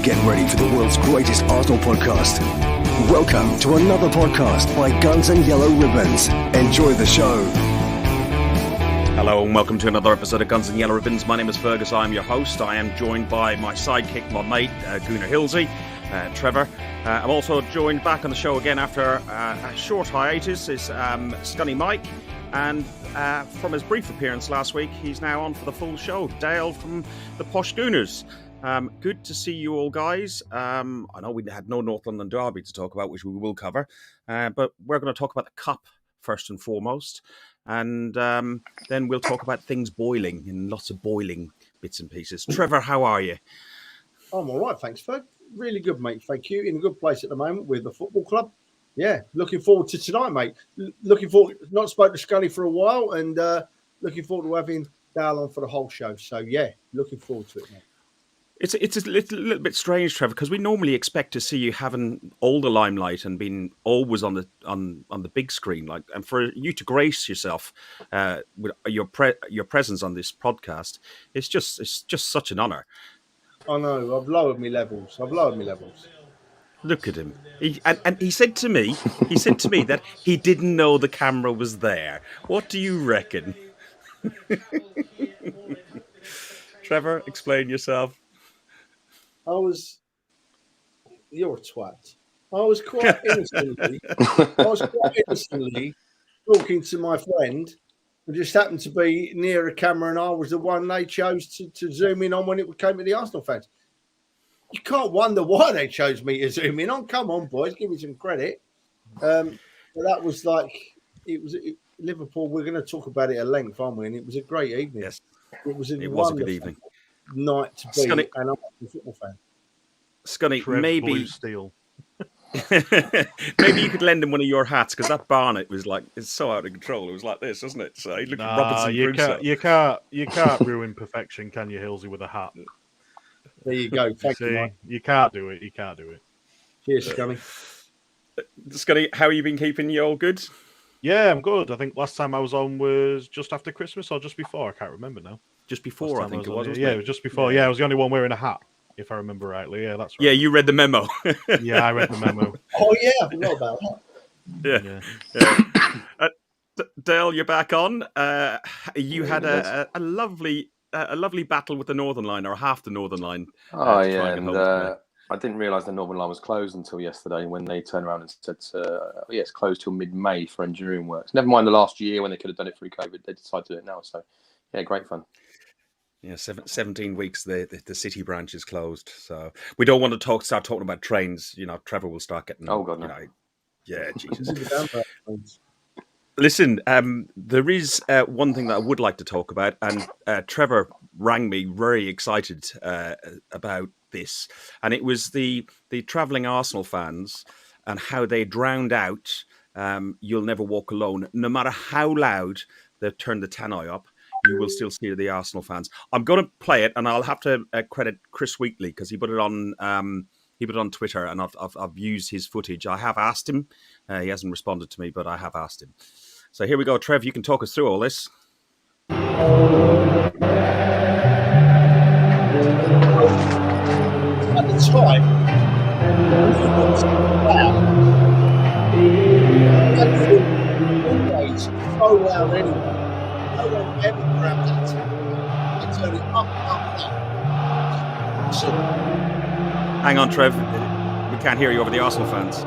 Get ready for the world's greatest Arsenal podcast. Welcome to another podcast by Guns and Yellow Ribbons. Enjoy the show. Hello and welcome to another episode of Guns and Yellow Ribbons. My name is Fergus. I am your host. I am joined by my sidekick, my mate, Gunnar Hilsey, Trevor. I'm also joined back on the show again after a short hiatus is Scunny Mike. And from his brief appearance last week, he's now on for the full show. Dale from the Posh Gooners. Good to see you all, guys. I know we had no North London derby to talk about, which we will cover. But we're going to talk about the Cup first and foremost. And then we'll talk about things boiling and lots of boiling bits and pieces. Trevor, how are you? I'm all right, thanks, Ferg. Really good, mate. Thank you. In a good place at the moment with the football club. Yeah, looking forward to tonight, mate. Looking forward. Not spoke to Scully for a while, and looking forward to having Dale on for the whole show. So yeah, looking forward to it, mate. It's a little bit strange, Trevor, because we normally expect to see you having all the limelight and being always on the big screen, and for you to grace yourself with your presence on this podcast, it's just such an honour. I know. I've lowered my levels. Look at him. He said to me that he didn't know the camera was there. What do you reckon? Trevor, explain yourself. You're a twat. I was quite innocently talking to my friend who just happened to be near a camera, and I was the one they chose to zoom in on when it came to the Arsenal fans. You can't wonder why they chose me to zoom in on. Come on, boys, give me some credit. But that was Liverpool. We're going to talk about it at length, aren't we? And it was a great evening. Yes, it was a good evening. Night to be, Scunny, and I'm a football fan. Scunny, maybe Blue Steel. maybe you could lend him one of your hats, because that Barnet was it's so out of control. It was like this, wasn't it? So he looked like Robinson Crusoe. You can't ruin perfection, can you, Hilsey, with a hat? There you go. Thank you, Mike. You can't do it. Cheers, Scunny. Scunny, how have you been keeping? You all good? Yeah, I'm good. I think last time I was on was just after Christmas or just before. I can't remember now. Just before, I think it was. Yeah, it was just before. Yeah, I was the only one wearing a hat, if I remember rightly. Yeah, that's right. Yeah, you read the memo. Yeah, I read the memo. Oh, yeah, I forgot about that. Yeah. Dale, you're back on. You had a lovely battle with the Northern Line, or half the Northern Line. Oh, yeah, and I didn't realise the Northern Line was closed until yesterday when they turned around and said, it's closed till mid-May for engineering works. Never mind the last year when they could have done it through COVID. They decided to do it now, so yeah, great fun. Yeah, 17 weeks the city branch is closed, so we don't want to start talking about trains. Trevor will start getting. Oh God, no. Yeah, Jesus. Listen, there is one thing that I would like to talk about, and Trevor rang me very excited about this, and it was the travelling Arsenal fans and how they drowned out "You'll Never Walk Alone." No matter how loud they turned the tannoy up, you will still see the Arsenal fans. I'm going to play it, and I'll have to credit Chris Wheatley, because he put it on. He put it on Twitter, and I've used his footage. I have asked him. He hasn't responded to me, but I have asked him. So here we go, Trev. You can talk us through all this. At the time, always so loud anyway. No one ever grabbed that tap and turn it up. So, hang on, Trev. We can't hear you over the Arsenal fans.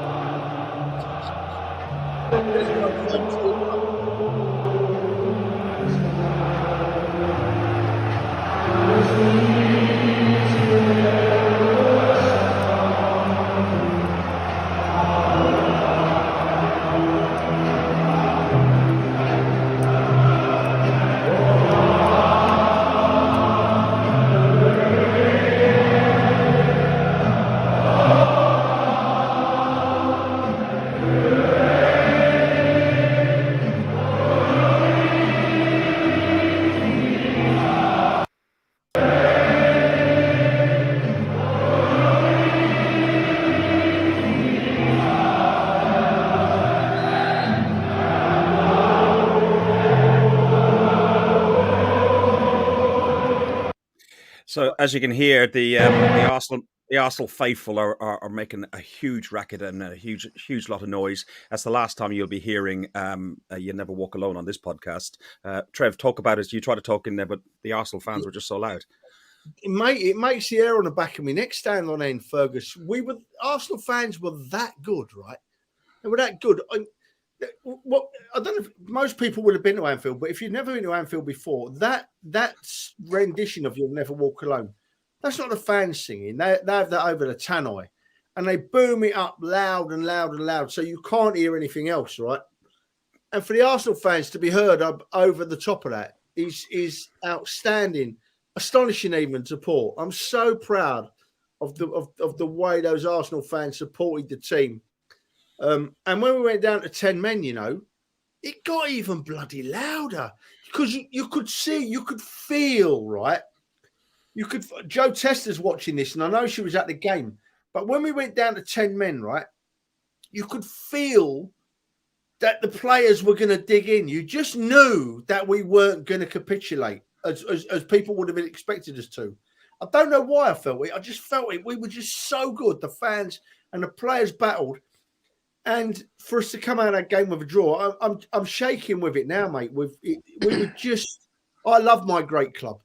So as you can hear, the Arsenal The Arsenal faithful are making a huge racket and a huge lot of noise. That's the last time you'll be hearing "You Never Walk Alone" on this podcast. Trev, talk about it. You try to talk in there, but the Arsenal fans were just so loud. It makes the hair on the back of my neck stand on end, Fergus. Arsenal fans were that good, right? They were that good. I don't know if most people would have been to Anfield, but if you've never been to Anfield before, that rendition of "You'll Never Walk Alone," that's not the fans singing. They have that over the tannoy, and they boom it up loud and loud and loud, so you can't hear anything else, right? And for the Arsenal fans to be heard over the top of that is outstanding, astonishing even to Paul. I'm so proud of the way those Arsenal fans supported the team. And when we went down to 10 men, it got even bloody louder because you could see, you could feel, right? Joe Tester's watching this, and I know she was at the game, but when we went down to 10 men, right, you could feel that the players were going to dig in. You just knew that we weren't going to capitulate as people would have expected us to. I don't know why I felt it. I just felt it. We were just so good. The fans and the players battled. And for us to come out of that game with a draw, I'm shaking with it now, mate. I love my great club,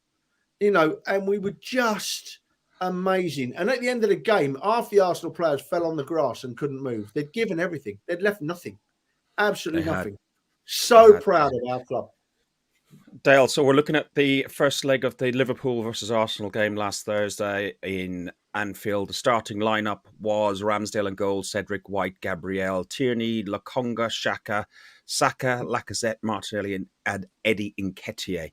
and we were just amazing. And at the end of the game, half the Arsenal players fell on the grass and couldn't move. They'd given everything. They'd left nothing, absolutely nothing. So proud of our club. Dale, so we're looking at the first leg of the Liverpool versus Arsenal game last Thursday in Anfield. The starting lineup was Ramsdale in goal, Cedric, White, Gabriel, Tierney, Lokonga, Xhaka, Saka, Lacazette, Martinelli, and Eddie Nketiah.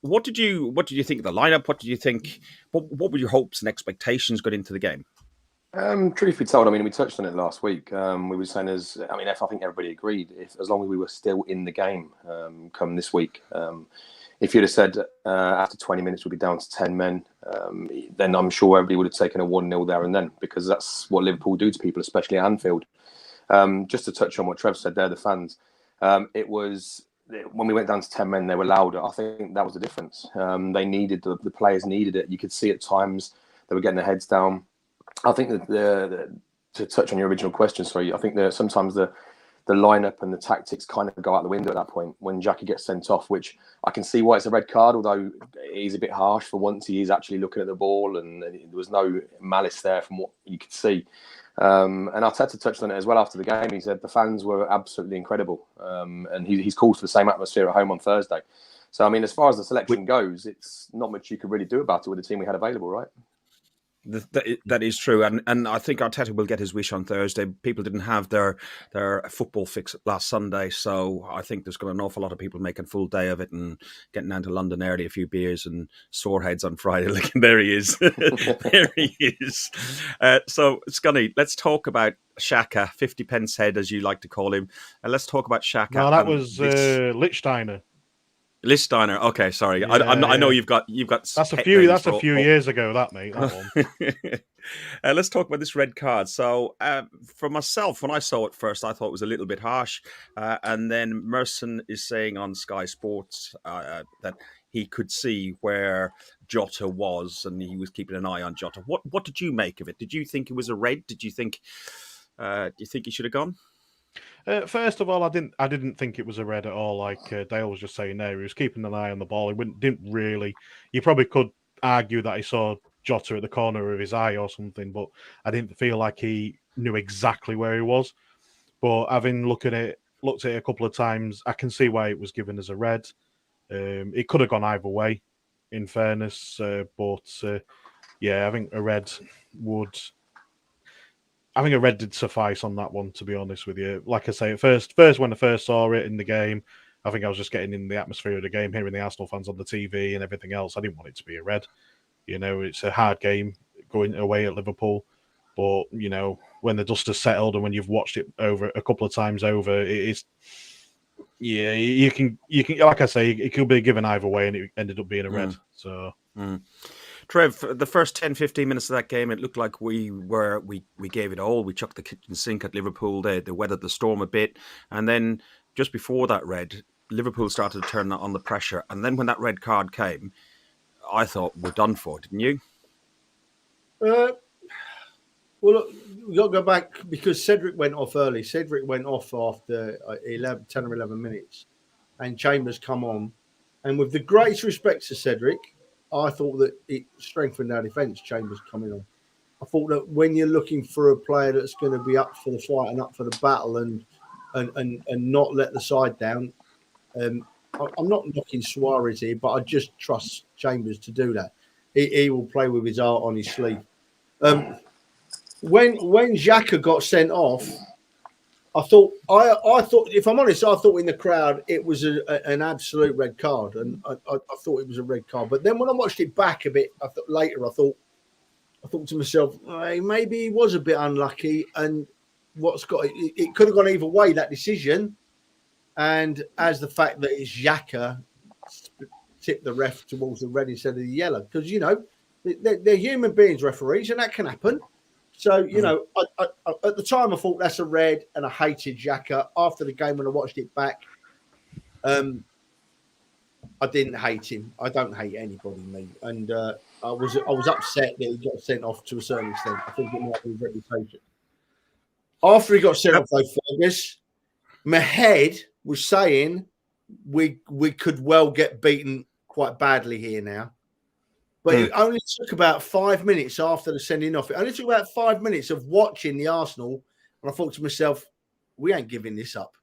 What did you think of the lineup? What did you think? What were your hopes and expectations going into the game? Truth be told, we touched on it last week. We were saying I think everybody agreed, as long as we were still in the game come this week. If you'd have said after 20 minutes we'd be down to 10 men, then I'm sure everybody would have taken a 1-0 there and then, because that's what Liverpool do to people, especially at Anfield. Just to touch on what Trev said there, the fans, it was, when we went down to 10 men, they were louder. I think that was the difference. They needed, the players needed it. You could see at times they were getting their heads down. I think that to touch on your original question, I think that sometimes the lineup and the tactics kind of go out the window at that point when Jackie gets sent off, which I can see why it's a red card, although he's a bit harsh for once. He is actually looking at the ball and there was no malice there from what you could see. And Arteta touched on it as well after the game. He said the fans were absolutely incredible. And he's called for the same atmosphere at home on Thursday. So, as far as the selection goes, it's not much you could really do about it with the team we had available, right? That is true, and I think Arteta will get his wish on Thursday. People didn't have their football fix last Sunday, so I think there's going to be an awful lot of people making a full day of it and getting down to London early, a few beers and sore heads on Friday. Look, there he is. There he is. So, Scunny, let's talk about Xhaka, 50 pence head, as you like to call him. And let's talk about Xhaka. No, that was Lichtsteiner. Lichtsteiner. Okay, sorry. Yeah, I know you've got. That's a few years ago, that mate. That one. Let's talk about this red card. So, for myself, when I saw it first, I thought it was a little bit harsh, and then Merson is saying on Sky Sports that he could see where Jota was, and he was keeping an eye on Jota. What did you make of it? Did you think it was a red? Did you think? Do you think he should have gone? First of all, I didn't think it was a red at all. Like Dale was just saying there, he was keeping an eye on the ball. He didn't really. You probably could argue that he saw Jota at the corner of his eye or something, but I didn't feel like he knew exactly where he was. But having looked at it a couple of times, I can see why it was given as a red. It could have gone either way, in fairness. Yeah, I think a red would. I think a red did suffice on that one, to be honest with you. Like I say, first when I first saw it in the game, I think I was just getting in the atmosphere of the game, hearing the Arsenal fans on the TV and everything else. I didn't want it to be a red. It's a hard game going away at Liverpool. But, when the dust has settled and when you've watched it over a couple of times over, it is... Yeah, you can, like I say, it could be given either way and it ended up being a red. So... Trev, the first 10, 15 minutes of that game, it looked like we gave it all. We chucked the kitchen sink at Liverpool. They weathered the storm a bit. And then just before that red, Liverpool started to turn on the pressure. And then when that red card came, I thought we're done for, didn't you? Well, look, we've got to go back because Cedric went off early. Cedric went off after 10 or 11 minutes, and Chambers come on. And with the greatest respect to Cedric, I thought that it strengthened our defence, Chambers coming on. I thought that when you're looking for a player that's going to be up for the fight and up for the battle and not let the side down, I'm not knocking Suarez here, but I just trust Chambers to do that. He will play with his heart on his sleeve. When Xhaka got sent off, I thought, if I'm honest, I thought in the crowd it was an absolute red card, and I thought it was a red card. But then when I watched it back a bit later, I thought to myself, hey, maybe he was a bit unlucky, and it could have gone either way, that decision. And as the fact that it's Xhaka tipped the ref towards the red instead of the yellow, because they're human beings, referees, and that can happen. So, I, at the time, I thought that's a red, and I hated Xhaka. After the game, when I watched it back, I didn't hate him. I don't hate anybody, me. And I was upset that he got sent off to a certain extent. I think it might be his reputation. After he got sent off, though, Fergus, my head was saying we could well get beaten quite badly here now. But it only took about 5 minutes after the sending off. It only took about 5 minutes of watching the Arsenal. And I thought to myself, we ain't giving this up.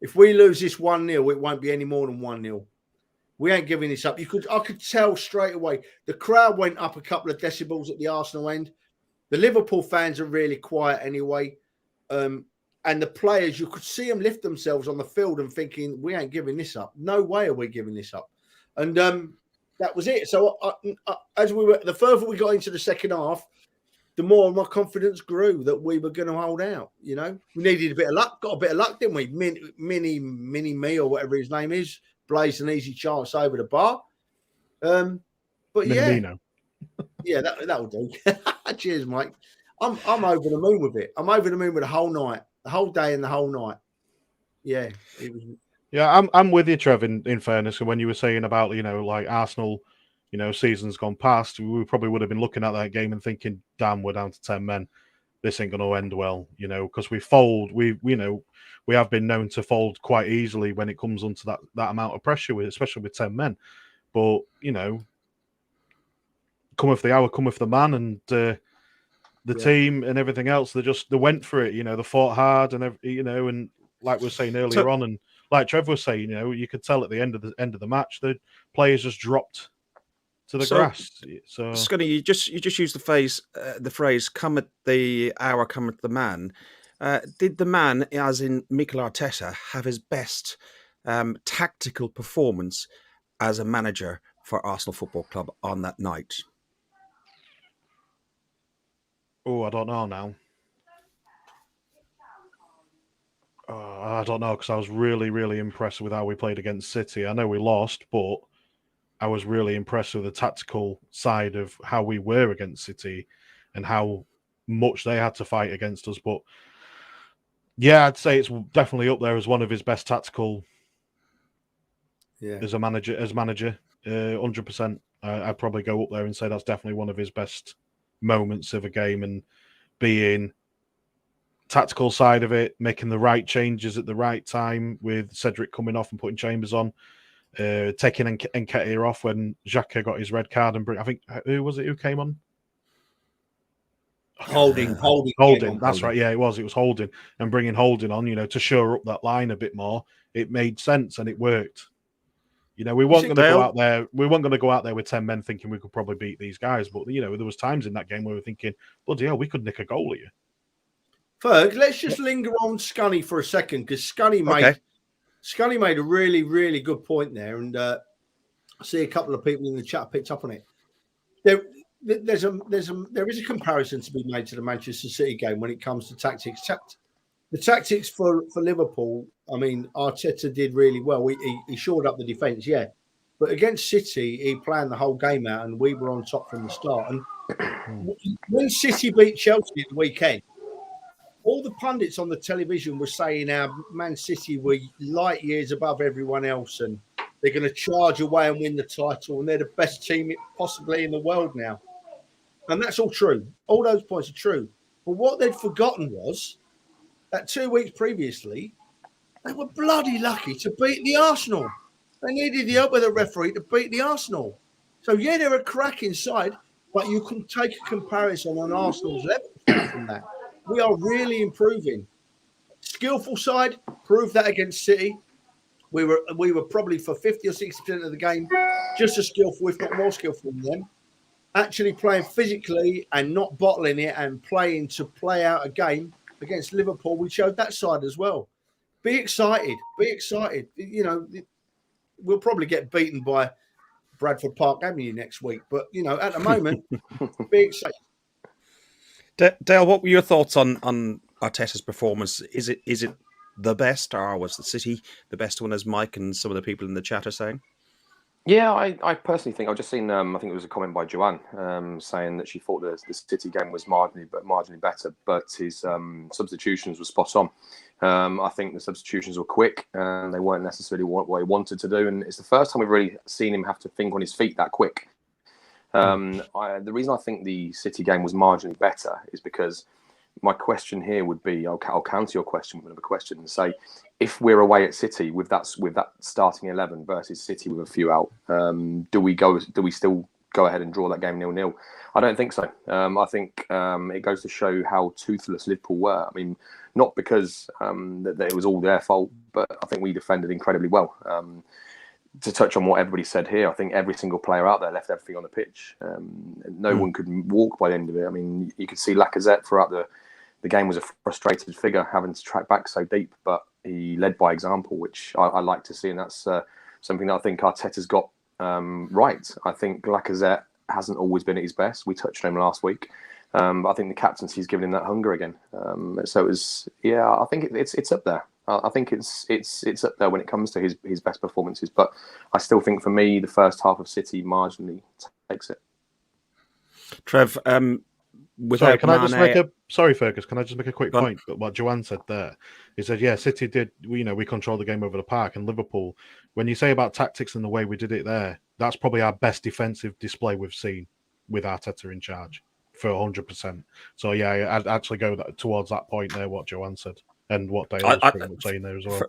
If we lose this 1-0, it won't be any more than 1-0. We ain't giving this up. I could tell straight away. The crowd went up a couple of decibels at the Arsenal end. The Liverpool fans are really quiet anyway. And the players, you could see them lift themselves on the field and thinking, we ain't giving this up. No way are we giving this up. And that was it. So the further we got into the second half, the more my confidence grew that we were going to hold out. We needed a bit of luck. Got a bit of luck, didn't we? Mini me or whatever his name is, blazed an easy chance over the bar. But Minamino. Yeah, that'll do. Cheers, Mike. I'm over the moon with it. I'm over the moon with the whole night, the whole day, and the whole night. Yeah, it was. Yeah, I'm with you, Trev, in fairness. And when you were saying about, like Arsenal, seasons gone past, we probably would have been looking at that game and thinking, damn, we're down to 10 men. This ain't going to end well, because we fold. We have been known to fold quite easily when it comes onto that amount of pressure, especially with 10 men. But, come with the hour, come with the man, and the team and everything else, they went for it, they fought hard and, and like we were saying earlier on, and like Trev was saying, you could tell at the end of the match, the players just dropped to the grass. So, Scunny, you just used the phrase "come at the hour, come at the man." Did the man, as in Mikel Arteta, have his best tactical performance as a manager for Arsenal Football Club on that night? Oh, I don't know now. I don't know, because I was really, really impressed with how we played against City. I know we lost, but I was really impressed with the tactical side of how we were against City and how much they had to fight against us. But yeah, I'd say it's definitely up there as one of his best tactical. Yeah, as manager, 100%. I'd probably go up there and say that's definitely one of his best moments of a game, and being tactical side of it, making the right changes at the right time with Cedric coming off and putting Chambers on, taking Nketiah off when Xhaka got his red card, and I think, who was it who came on? Holding. That's right. Yeah, it was Holding, and bringing Holding on, to shore up that line a bit more. It made sense and it worked. We weren't going to go out there. We weren't going to go out there with 10 men thinking we could probably beat these guys. But there was times in that game where we were thinking, bloody hell, we could nick a goal here. Ferg, let's just linger on Scunny for a second, because Scunny made a really, really good point there, and I see a couple of people in the chat picked up on it. There is a comparison to be made to the Manchester City game when it comes to tactics. The tactics for Liverpool, I mean, Arteta did really well. He shored up the defence, yeah. But against City, he planned the whole game out, and we were on top from the start. And when City beat Chelsea at the weekend, all the pundits on the television were saying how Man City were light years above everyone else, and they're going to charge away and win the title, and they're the best team possibly in the world now. And that's all true. All those points are true. But what they'd forgotten was that 2 weeks previously, they were bloody lucky to beat the Arsenal. They needed the help of the referee to beat the Arsenal. So, yeah, they're a cracking side, but you can take a comparison on Arsenal's level from that. We are really improving. Skillful side, proved that against City. We were probably for 50 or 60% of the game just as skillful, if not more skillful than them. Actually playing physically and not bottling it and playing to play out a game against Liverpool, we showed that side as well. Be excited. Be excited. You know, we'll probably get beaten by Bradford Park Avenue next week. But, you know, at the moment, be excited. Dale, what were your thoughts on Arteta's performance? Is it the best, or was the City the best one, as Mike and some of the people in the chat are saying? Yeah, I personally think I've just seen. I think it was a comment by Joanne saying that she thought the City game was marginally better, but his substitutions were spot on. I think the substitutions were quick and they weren't necessarily what he wanted to do. And it's the first time we've really seen him have to think on his feet that quick. The reason I think the City game was marginally better is because my question here would be, I'll counter your question with another question and say, if we're away at City with that starting 11 versus City with a few out, do we still go ahead and draw that game 0-0? I don't think so. I think it goes to show how toothless Liverpool were. I mean, not because that it was all their fault, but I think we defended incredibly well. To touch on what everybody said here, I think every single player out there left everything on the pitch. No one could walk by the end of it. I mean, you could see Lacazette throughout the game was a frustrated figure, having to track back so deep, but he led by example, which I like to see, and that's something that I think Arteta's got right. I think Lacazette hasn't always been at his best. We touched on him last week. But I think the captaincy's given him that hunger again. So it was, I think it's up there. I think it's up there when it comes to his best performances. But I still think, for me, the first half of City marginally takes it. Trev, sorry, Fergus, can I just make a quick point? But what Joanne said there, he said, yeah, City did, we controlled the game over the park, and Liverpool, when you say about tactics and the way we did it there, that's probably our best defensive display we've seen with Arteta in charge for 100%. So yeah, I'd actually go towards that point there, what Joanne said, and what Dale was pretty much saying there as well.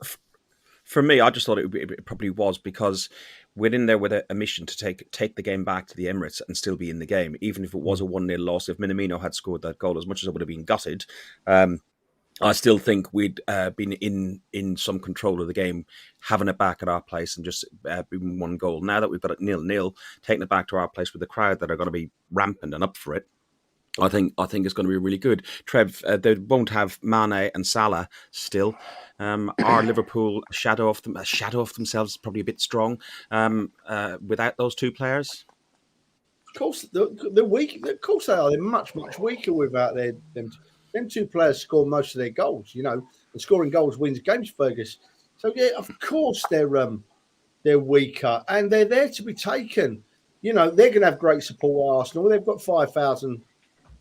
For me, I just thought it probably was because we're in there with a mission to take the game back to the Emirates and still be in the game, even if it was a 1-0 loss. If Minamino had scored that goal, as much as I would have been gutted, I still think we'd been in some control of the game, having it back at our place and just being one goal. Now that we've got it 0-0, taking it back to our place with the crowd that are going to be rampant and up for it, I think it's going to be really good. Trev, they won't have Mane and Salah still. Are Liverpool a shadow of themselves? Probably a bit strong without those two players. Of course, they're weak. Of course they are. They're much weaker without them. Them two players score most of their goals. And scoring goals wins games, Fergus. So yeah, of course they're weaker, and they're there to be taken. They're going to have great support at Arsenal. They've got 5,000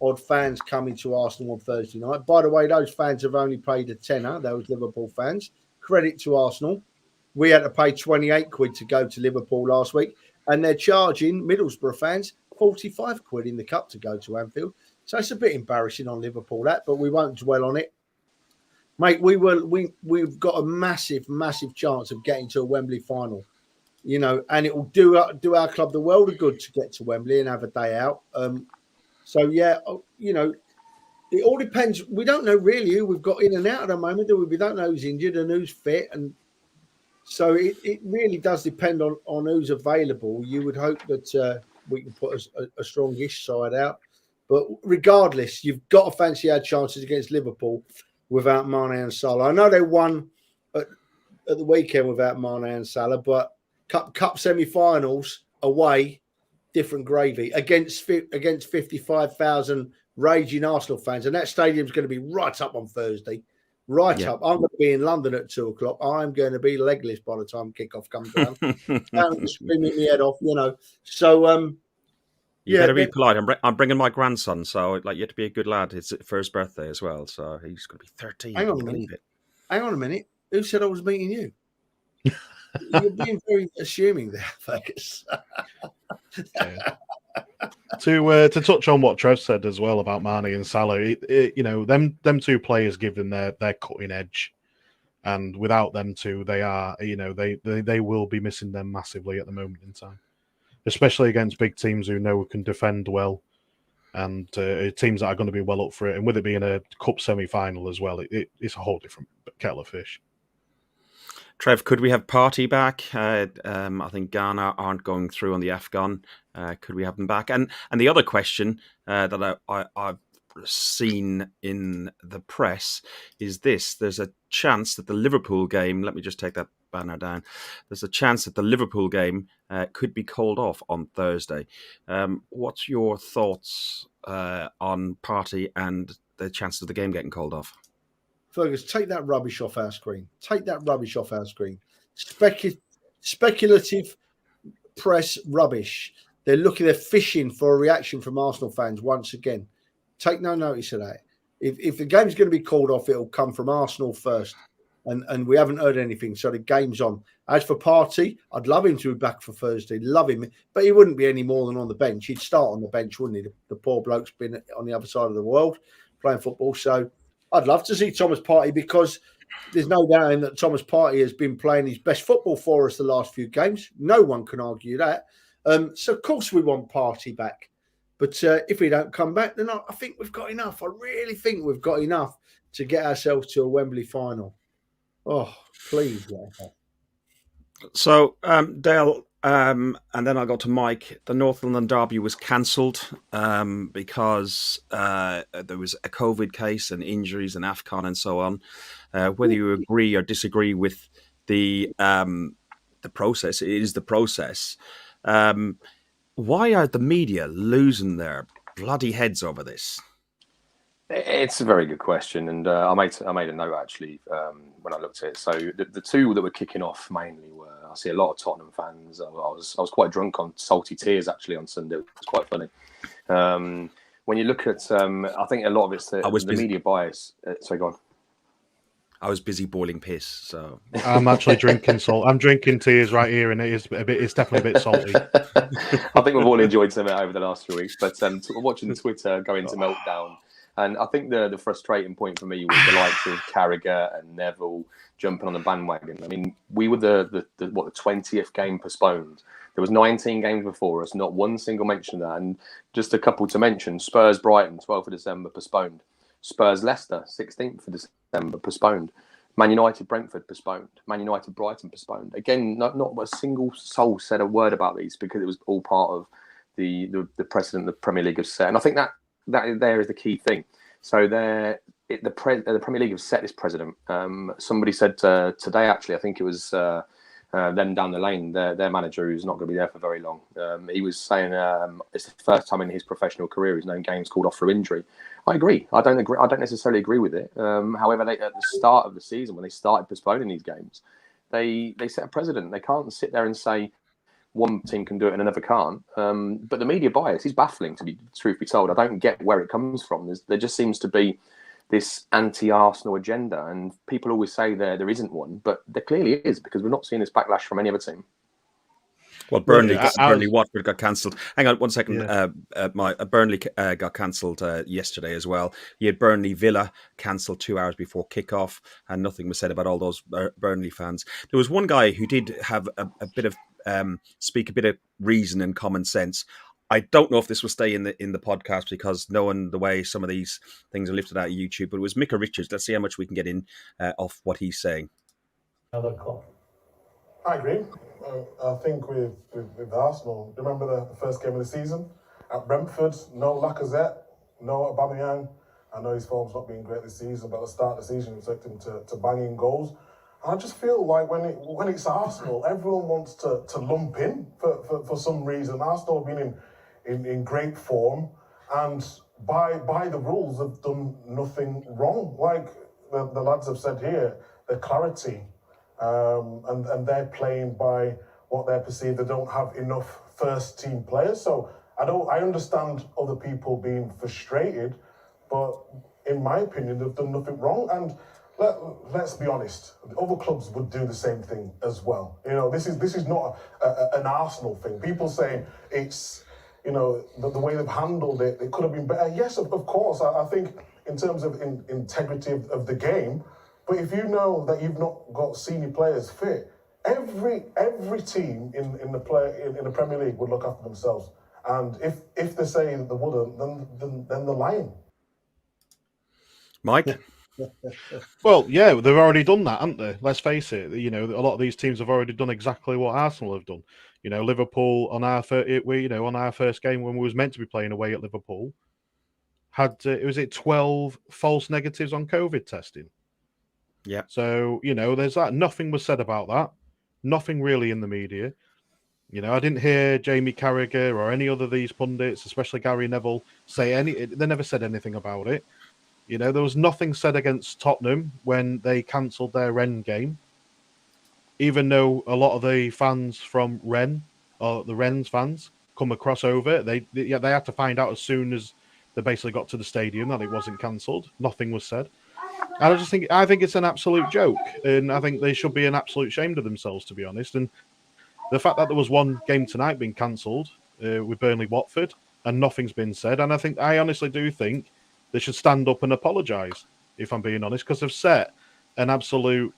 odd fans coming to Arsenal on Thursday night. By the way, those fans have only paid a tenner. Those Liverpool fans. Credit to Arsenal. We had to pay 28 quid to go to Liverpool last week, and they're charging Middlesbrough fans 45 quid in the cup to go to Anfield. So it's a bit embarrassing on Liverpool, but we won't dwell on it. Mate, we've got a massive chance of getting to a Wembley final. And it will do our club the world of good to get to Wembley and have a day out. So, yeah, it all depends. We don't know really who we've got in and out at the moment. We don't know who's injured and who's fit. And so it really does depend on who's available. You would hope that we can put a strongish side out. But regardless, you've got to fancy our chances against Liverpool without Mane and Salah. I know they won at the weekend without Mane and Salah, but cup semi-finals away, different gravy against 55,000 raging Arsenal fans, and that stadium's going to be right up on Thursday, up. I'm going to be in London at 2:00. I'm going to be legless by the time kickoff comes around. I'm screaming my head off, So you better be polite. I'm bringing my grandson, so you have to be a good lad. It's for his birthday as well, so he's going to be 13. Hang on a minute. Who said I was meeting you? You're being very assuming there, Fergus. To touch on what Trev said as well about Mane and Salah, them two players give them their cutting edge, and without them two, they are they will be missing them massively at the moment in time, especially against big teams who know can defend well, and teams that are going to be well up for it. And with it being a cup semi-final as well, it's a whole different kettle of fish. Trev, could we have Partey back? I think Ghana aren't going through on the AFCON. Could we have them back? And the other question that I've seen in the press is this. There's a chance that the Liverpool game, let me just take that banner down. There's a chance that the Liverpool game could be called off on Thursday. What's your thoughts on Partey and the chances of the game getting called off? Fergus, take that rubbish off our screen. Take that rubbish off our screen. Speculative press rubbish. They're fishing for a reaction from Arsenal fans once again. Take no notice of that. If the game's going to be called off, it'll come from Arsenal first. And we haven't heard anything, so the game's on. As for Partey, I'd love him to be back for Thursday. Love him. But he wouldn't be any more than on the bench. He'd start on the bench, wouldn't he? The poor bloke's been on the other side of the world playing football. So I'd love to see Thomas Partey, because there's no doubting that Thomas Partey has been playing his best football for us the last few games. No one can argue that. So, of course, we want Partey back. But if he don't come back, then I think we've got enough. I really think we've got enough to get ourselves to a Wembley final. Oh, please. Yeah. So, Dale, and then I'll go to Mike. The North London derby was cancelled because there was a COVID case and injuries and AFCON and so on. Whether you agree or disagree with the process, it is the process. Why are the media losing their bloody heads over this? It's a very good question, and I made a note actually when I looked at it. So the two that were kicking off mainly were, I see a lot of Tottenham fans. I was quite drunk on salty tears actually on Sunday. It was quite funny. When you look at, I think a lot of it's the media bias. So go on. I was busy boiling piss, so I'm actually drinking salt. I'm drinking tears right here, and it's definitely a bit salty. I think we've all enjoyed some of it over the last few weeks, but watching Twitter go into meltdown. And I think the frustrating point for me was the likes of Carragher and Neville jumping on the bandwagon. I mean, we were the 20th game postponed. There was 19 games before us, not one single mention of that. And just a couple to mention: Spurs Brighton, 12th of December, postponed. Spurs Leicester, 16th of December, postponed. Man United Brentford, postponed. Man United Brighton, postponed. Again, not a single soul said a word about these because it was all part of the precedent the Premier League has set. And I think that there is the key thing. So the Premier League have set this precedent. Somebody said today, actually, I think it was them down the lane, their manager, who's not going to be there for very long. He was saying it's the first time in his professional career he's known games called off for injury. I agree. I don't necessarily agree with it. However, at the start of the season, when they started postponing these games, they set a precedent. They can't sit there and say one team can do it and another can't. But the media bias is baffling, to be truth be told. I don't get where it comes from. There just seems to be this anti-Arsenal agenda, and people always say there isn't one, but there clearly is, because we're not seeing this backlash from any other team. Well, Burnley Watford got cancelled. Hang on one second. Yeah. Burnley got cancelled yesterday as well. You had Burnley Villa cancelled 2 hours before kickoff, and nothing was said about all those Burnley fans. There was one guy who did have a bit of speak a bit of reason and common sense. I don't know if this will stay in the podcast, because knowing the way some of these things are lifted out of YouTube, but it was Micah Richards. Let's see how much we can get in off what he's saying. I agree. I think with Arsenal, remember the first game of the season at Brentford? No Lacazette, no Aubameyang. I know his form's not been great this season, but at the start of the season, we expect him to bang in goals. And I just feel like when it's Arsenal, everyone wants to lump in for some reason. Arsenal have been in great form, and by the rules have done nothing wrong. Like the lads have said here, the clarity. And they're playing by what they're perceived. They don't have enough first team players. So I understand other people being frustrated, but in my opinion, they've done nothing wrong. And let's be honest, other clubs would do the same thing as well. You know, this is not an Arsenal thing. People saying it's you know, the way they've handled it, it could have been better. Yes, of course. I think in terms of integrity of the game, but if you know that you've not got senior players fit, every team in the Premier League would look after themselves. And if they say that they wouldn't, then they're lying. Mike? Well, yeah, they've already done that, haven't they? Let's face it. You know, a lot of these teams have already done exactly what Arsenal have done. You know, Liverpool on our first game when we was meant to be playing away at Liverpool had 12 false negatives on COVID testing. Yeah. So you know, there's that. Nothing was said about that. Nothing really in the media. You know, I didn't hear Jamie Carragher or any other of these pundits, especially Gary Neville, say any. They never said anything about it. You know, there was nothing said against Tottenham when they cancelled their Rennes game. Even though a lot of the fans from Rennes, or the Rennes fans, come across over, they had to find out as soon as they basically got to the stadium that it wasn't cancelled. Nothing was said. And I think it's an absolute joke, and I think they should be an absolute shame to themselves, to be honest. And the fact that there was one game tonight being cancelled with Burnley Watford, and nothing's been said, and I honestly do think they should stand up and apologise, if I'm being honest, because they've set an absolute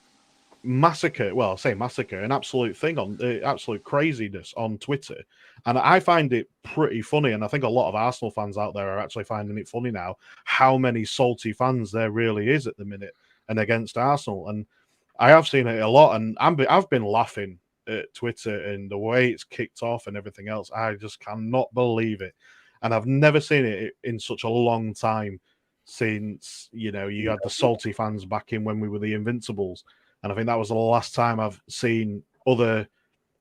massacre. Well, I say massacre, an absolute thing on absolute craziness on Twitter, and I find it pretty funny. And I think a lot of Arsenal fans out there are actually finding it funny now how many salty fans there really is at the minute and against Arsenal. And I have seen it a lot, and I've been laughing at Twitter and the way it's kicked off and everything else. I just cannot believe it, and I've never seen it in such a long time since, you know, you had the salty fans back in when we were the Invincibles. And I think that was the last time I've seen other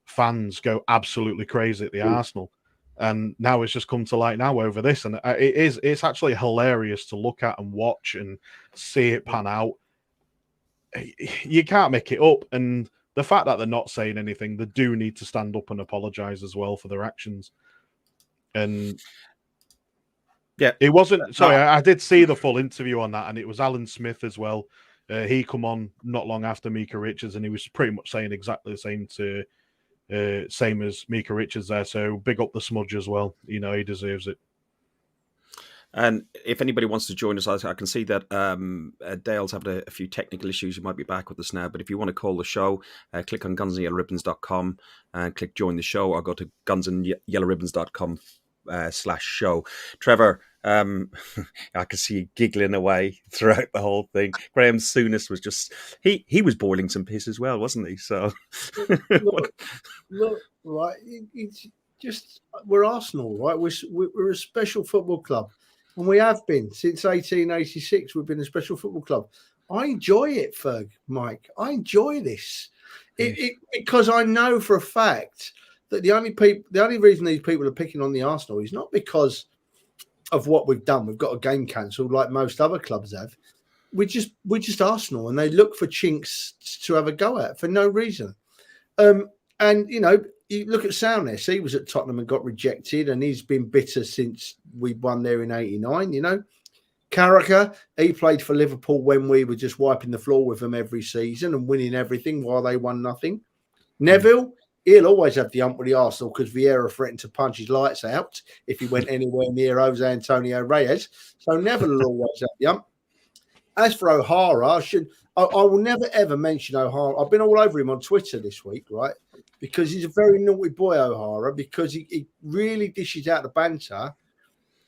fans go absolutely crazy at the Arsenal. And now it's just come to light now over this. And it's actually hilarious to look at and watch and see it pan out. You can't make it up. And the fact that they're not saying anything, they do need to stand up and apologise as well for their actions. And yeah, it wasn't. Sorry, I did see the full interview on that, and it was Alan Smith as well. He come on not long after Micah Richards, and he was pretty much saying exactly the same as Micah Richards there. So big up the smudge as well. You know, he deserves it. And if anybody wants to join us, I can see that Dale's having a few technical issues. You might be back with us now. But if you want to call the show, click on gunsandyellowribbons.com and click join the show, or go to gunsandyellowribbons.com /show. Trevor, I could see you giggling away throughout the whole thing. Graham Souness was just he was boiling some piss as well, wasn't he? So look, right, it's just, we're Arsenal, right? We're a special football club, and we have been since 1886. We've been a special football club. I enjoy it, Ferg, Mike. I enjoy this because I know for a fact that the only reason these people are picking on the Arsenal is not because of what we've done. We've got a game cancelled like most other clubs have. We're just Arsenal, and they look for chinks to have a go at for no reason. And you know, you look at Soundness. He was at Tottenham and got rejected, and he's been bitter since we won there in '89. You know, Carragher, he played for Liverpool when we were just wiping the floor with them every season and winning everything while they won nothing. Neville, he'll always have the ump with the Arsenal because Vieira threatened to punch his lights out if he went anywhere near Jose Antonio Reyes. So Neville will always have the ump. As for O'Hara, I will never, ever mention O'Hara. I've been all over him on Twitter this week, right? Because he's a very naughty boy, O'Hara, because he really dishes out the banter.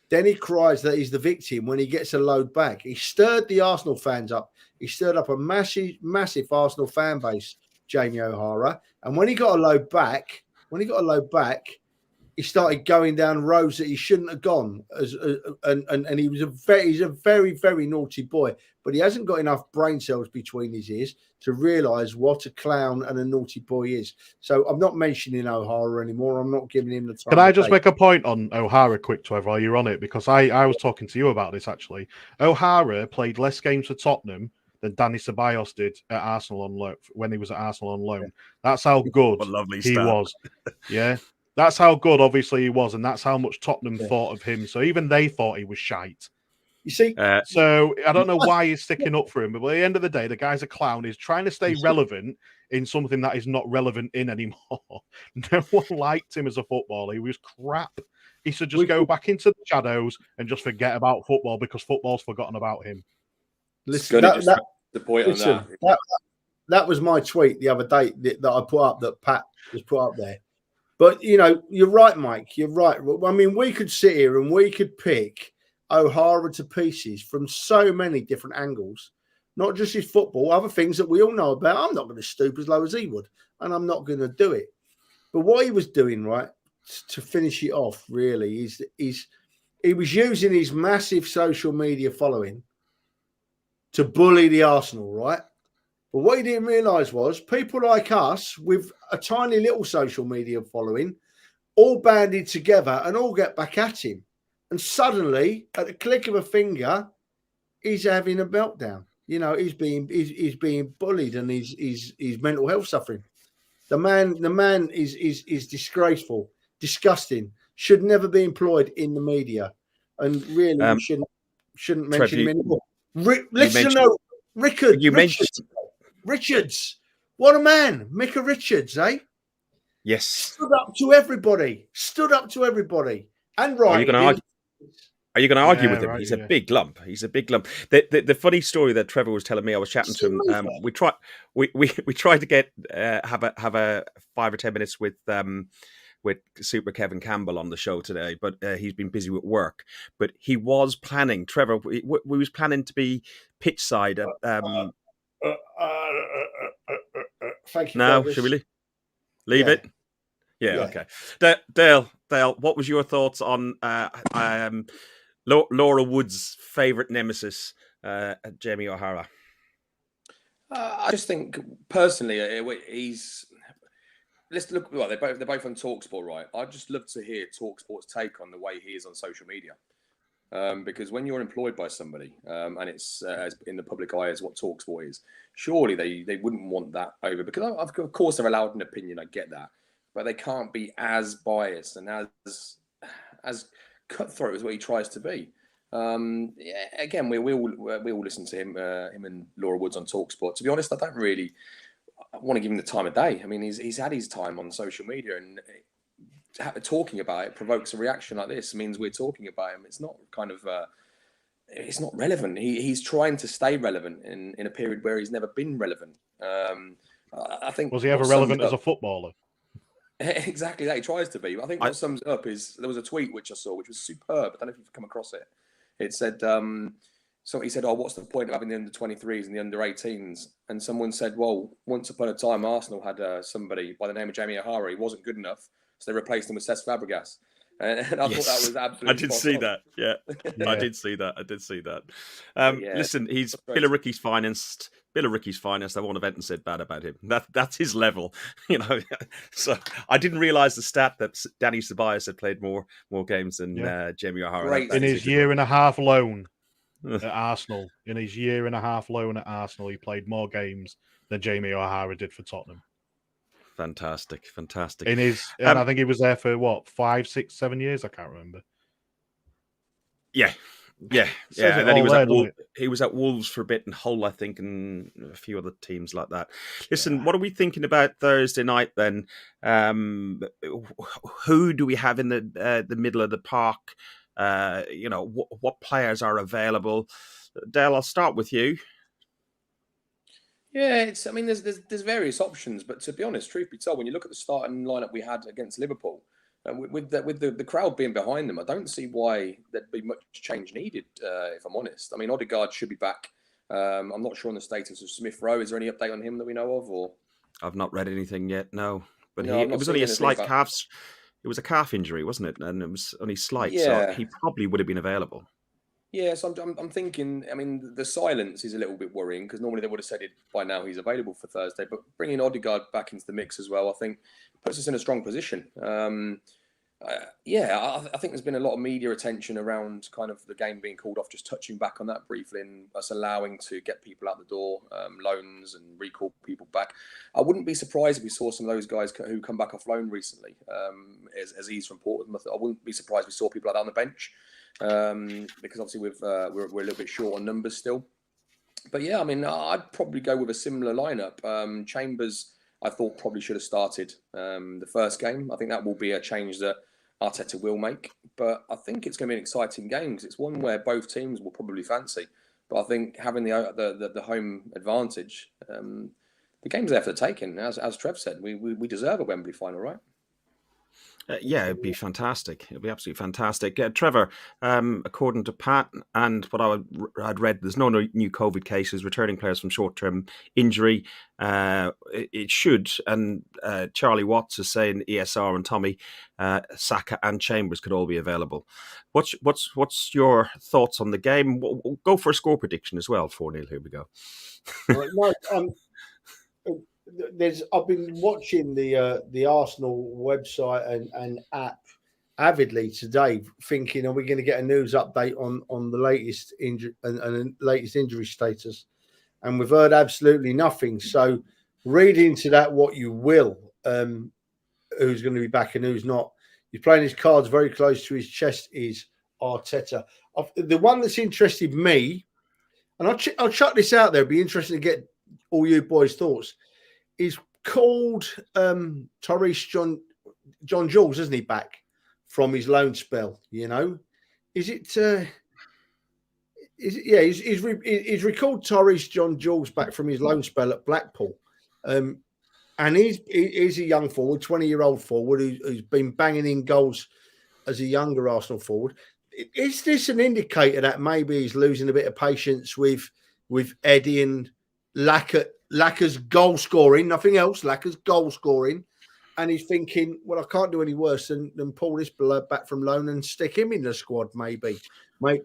Then he cries that he's the victim when he gets a load back. He stirred the Arsenal fans up. He stirred up a massive Arsenal fan base, Jamie O'Hara. And when he got a load back, he started going down roads that he shouldn't have gone. And he's a very, very naughty boy. But he hasn't got enough brain cells between his ears to realise what a clown and a naughty boy is. So I'm not mentioning O'Hara anymore. I'm not giving him the time. Can I just make a point on O'Hara quick, Trevor, while you're on it? Because I was talking to you about this, actually. O'Hara played less games for Tottenham than Dani Ceballos did at Arsenal on loan when he was at Arsenal on loan. That's how good he was. Yeah. That's how good, obviously, he was, and that's how much Tottenham thought of him. So even they thought he was shite. You see, so I don't know why he's sticking up for him, but at the end of the day, the guy's a clown. He's trying to stay relevant in something that is not relevant in anymore. No one liked him as a footballer. He was crap. He should just go back into the shadows and just forget about football because football's forgotten about him. Listen, the point on that was my tweet the other day that I put up, that Pat has put up there. But, you know, you're right, Mike. You're right. I mean, we could sit here and we could pick O'Hara to pieces from so many different angles, not just his football, other things that we all know about. I'm not going to stoop as low as he would, and I'm not going to do it. But what he was doing, right, to finish it off, really, is he was using his massive social media following to bully the Arsenal, right? But what he didn't realise was people like us with a tiny little social media following all banded together and all get back at him. And suddenly, at the click of a finger, he's having a meltdown. You know, he's being bullied and he's mental health suffering. The man is disgraceful, disgusting, should never be employed in the media, and really shouldn't mention him anymore. Richards. What a man. Micah Richards, eh? Yes. Stood up to everybody. And right. Are you going to argue with him? Right, he's a big lump. The funny story that Trevor was telling me, I was chatting to him. We tried to get have a 5 or 10 minutes with Super Kevin Campbell on the show today, but he's been busy with work. But he was planning, Trevor. We was planning to be pitch side at. Thank you. Now, should we leave it? Yeah. Okay. Dale, what was your thoughts on Laura Wood's favourite nemesis, Jamie O'Hara? I just think personally, he's. Let's look. Well, they're both on TalkSport, right? I'd just love to hear TalkSport's take on the way he is on social media, because when you're employed by somebody and it's as in the public eye as what TalkSport is, surely they wouldn't want that over. Because of course they're allowed an opinion. I get that, but they can't be as biased and as cutthroat as what he tries to be. Again, we all listen to him and Laura Woods on TalkSport. To be honest, I don't really want to give him the time of day. I mean, he's had his time on social media, and talking about it provokes a reaction like this. It means we're talking about him. It's not kind of it's not relevant. He's trying to stay relevant in a period where he's never been relevant. I think. Was he ever relevant as a footballer? Exactly that. He tries to be. I think what sums it up is there was a tweet which I saw, which was superb. I don't know if you've come across it. It said, so he said, "Oh, what's the point of having the under-23s and the under-18s?" And someone said, "Well, once upon a time, Arsenal had somebody by the name of Jamie O'Hara. He wasn't good enough, so they replaced him with Cesc Fabregas." And I thought that was absolutely. I did see that. Yeah. I did see that. Listen, he's Billericay's finest. Billericay's finest. I won't have anything said bad about him. That's his level, you know. So I didn't realise the stat that Danny Ceballos had played more games than Jamie O'Hara. In his year and a half loan at Arsenal. In his year and a half loan at Arsenal, he played more games than Jamie O'Hara did for Tottenham. Fantastic. In his, and I think he was there for what, 5, 6, 7 years. I can't remember. Yeah. And then he was at Wolves for a bit, and Hull, I think, and a few other teams like that. Listen, what are we thinking about Thursday night then? Who do we have in the middle of the park? What players are available? Dale, I'll start with you. Yeah, there's various options, but to be honest, truth be told, when you look at the starting lineup we had against Liverpool, with the crowd being behind them, I don't see why there'd be much change needed. If I'm honest, I mean, Odegaard should be back. I'm not sure on the status of Smith Rowe. Is there any update on him that we know of? Or I've not read anything yet. No, but it was only a slight calf. It was a calf injury, wasn't it? And it was only slight, so he probably would have been available. Yes, I'm thinking. I mean, the silence is a little bit worrying because normally they would have said it by now. He's available for Thursday, but bringing Odegaard back into the mix as well, I think, puts us in a strong position. I think there's been a lot of media attention around kind of the game being called off. Just touching back on that briefly, and us allowing to get people out the door, loans, and recall people back. I wouldn't be surprised if we saw some of those guys who come back off loan recently, as Aziz from Portsmouth. I wouldn't be surprised if we saw people out on the bench. because obviously we're a little bit short on numbers still. But yeah, I mean, I'd probably go with a similar lineup. Chambers, I thought probably should have started the first game. I think that will be a change that Arteta will make. But I think it's going to be an exciting game because it's one where both teams will probably fancy. But I think having the home advantage, the game's there for the taking. As Trev said, we deserve a Wembley final, right? Yeah, it'd be fantastic. It'd be absolutely fantastic. Trevor, according to Pat and what I'd read, there's no new COVID cases, returning players from short-term injury. It should, and Charlie Watts is saying ESR and Tommy, Saka and Chambers could all be available. What's your thoughts on the game? We'll go for a score prediction as well. 4-0, here we go. I've been watching the Arsenal website and app avidly today, thinking, are we going to get a news update on the latest injury and latest injury status? And we've heard absolutely nothing. So read into that what you will. Who's going to be back and who's not? He's playing his cards very close to his chest. Is Arteta. The one that's interested me, and I'll chuck this out there. It'd be interesting to get all you boys' thoughts. He's called Tyrese John Jules, isn't he, back from his loan spell? You know, is it? Yeah, he's recalled Tyrese John Jules back from his loan spell at Blackpool, and he's a young forward, 20-year-old forward who's been banging in goals as a younger Arsenal forward. Is this an indicator that maybe he's losing a bit of patience with Eddie and Lacker's goal scoring, nothing else. Lacker's goal scoring, and he's thinking, well, I can't do any worse than pull this bloke back from loan and stick him in the squad. Maybe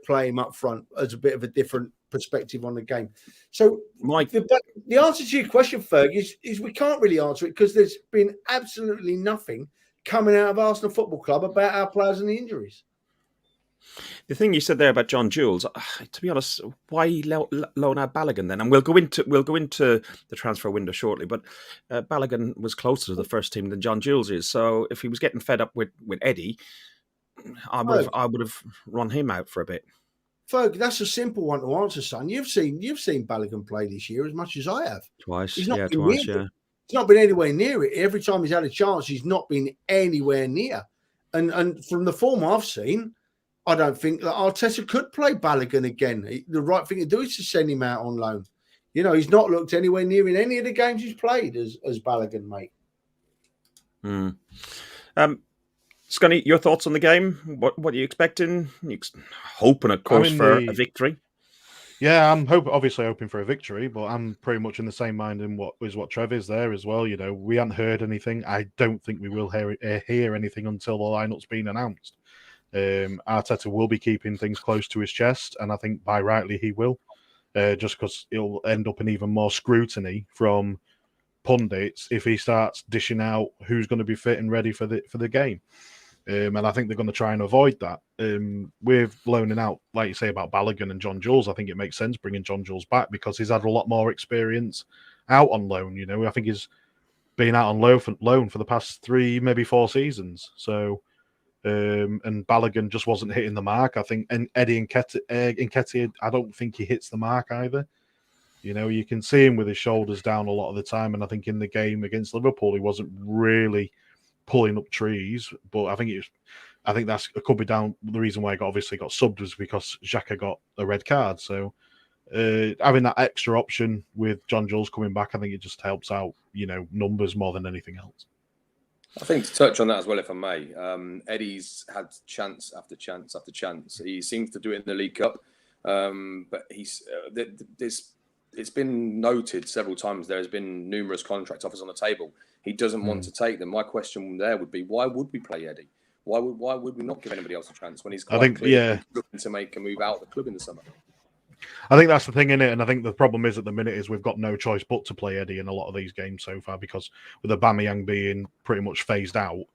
play him up front as a bit of a different perspective on the game. So, Mike, the answer to your question, Ferg, is we can't really answer it because there's been absolutely nothing coming out of Arsenal Football Club about our players and the injuries. The thing you said there about John Jules, to be honest, why loan out Balogun then? And we'll go into the transfer window shortly. But Balogun was closer to the first team than John Jules is. So if he was getting fed up with Eddie, I would have run him out for a bit. Ferg, that's a simple one to answer, son. You've seen Balogun play this year as much as I have. Twice. He's not been anywhere near it. Every time he's had a chance, he's not been anywhere near. And from the form I've seen, I don't think that Arteta could play Balogun again. The right thing to do is to send him out on loan. You know, he's not looked anywhere near in any of the games he's played as Balogun, mate. Scunny, your thoughts on the game? What are you expecting? Hoping, of course, for a victory. Yeah, I'm obviously hoping for a victory, but I'm pretty much in the same mind in what Trev is there as well. You know, we haven't heard anything. I don't think we will hear anything until the lineup's been announced. Arteta will be keeping things close to his chest, and I think by rightly he will, just because it'll end up in even more scrutiny from pundits if he starts dishing out who's going to be fit and ready for the game. And I think they're going to try and avoid that. With loaning out, like you say, about Balogun and John Jules, I think it makes sense bringing John Jules back because he's had a lot more experience out on loan. You know, I think he's been out on loan for the past 3, maybe 4 seasons. So. And Balogun just wasn't hitting the mark. I think, and Eddie Nketiah, I don't think he hits the mark either. You know, you can see him with his shoulders down a lot of the time, and I think in the game against Liverpool, he wasn't really pulling up trees. But I think that could be down. The reason why he obviously got subbed was because Xhaka got a red card. So having that extra option with John Jules coming back, I think it just helps out. You know, numbers more than anything else. I think to touch on that as well, if I may, Eddie's had chance after chance after chance. He seems to do it in the League Cup, but it's been noted several times. There has been numerous contract offers on the table. He doesn't want to take them. My question there would be, why would we play Eddie? Why would we not give anybody else a chance when he's looking to make a move out of the club in the summer? I think that's the thing in it, and I think the problem is at the minute is we've got no choice but to play Eddie in a lot of these games so far because with Aubameyang being pretty much phased out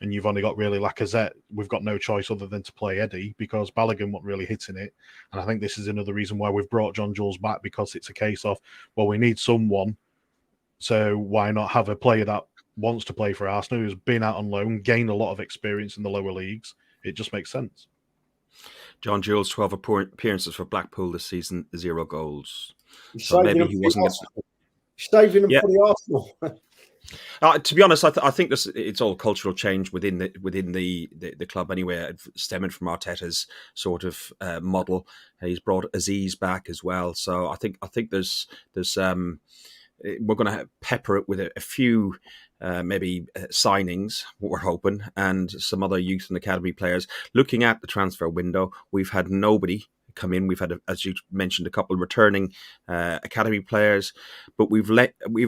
and you've only got really Lacazette, we've got no choice other than to play Eddie because Balogun wasn't really hitting it. And I think this is another reason why we've brought John Jules back because it's a case of, well, we need someone, so why not have a player that wants to play for Arsenal, who's been out on loan, gained a lot of experience in the lower leagues. It just makes sense. John Jules, 12 appearances for Blackpool this season, 0 goals. He's So maybe saving he them wasn't. saving them Yeah. for the Arsenal. To be honest, I think it's all cultural change within the club anyway, stemming from Arteta's sort of model. He's brought Aziz back as well, so I think there's we're going to pepper it with a few maybe signings, what we're hoping, and some other youth and academy players. Looking at the transfer window, we've had nobody come in. We've had, as you mentioned, a couple of returning academy players, but we've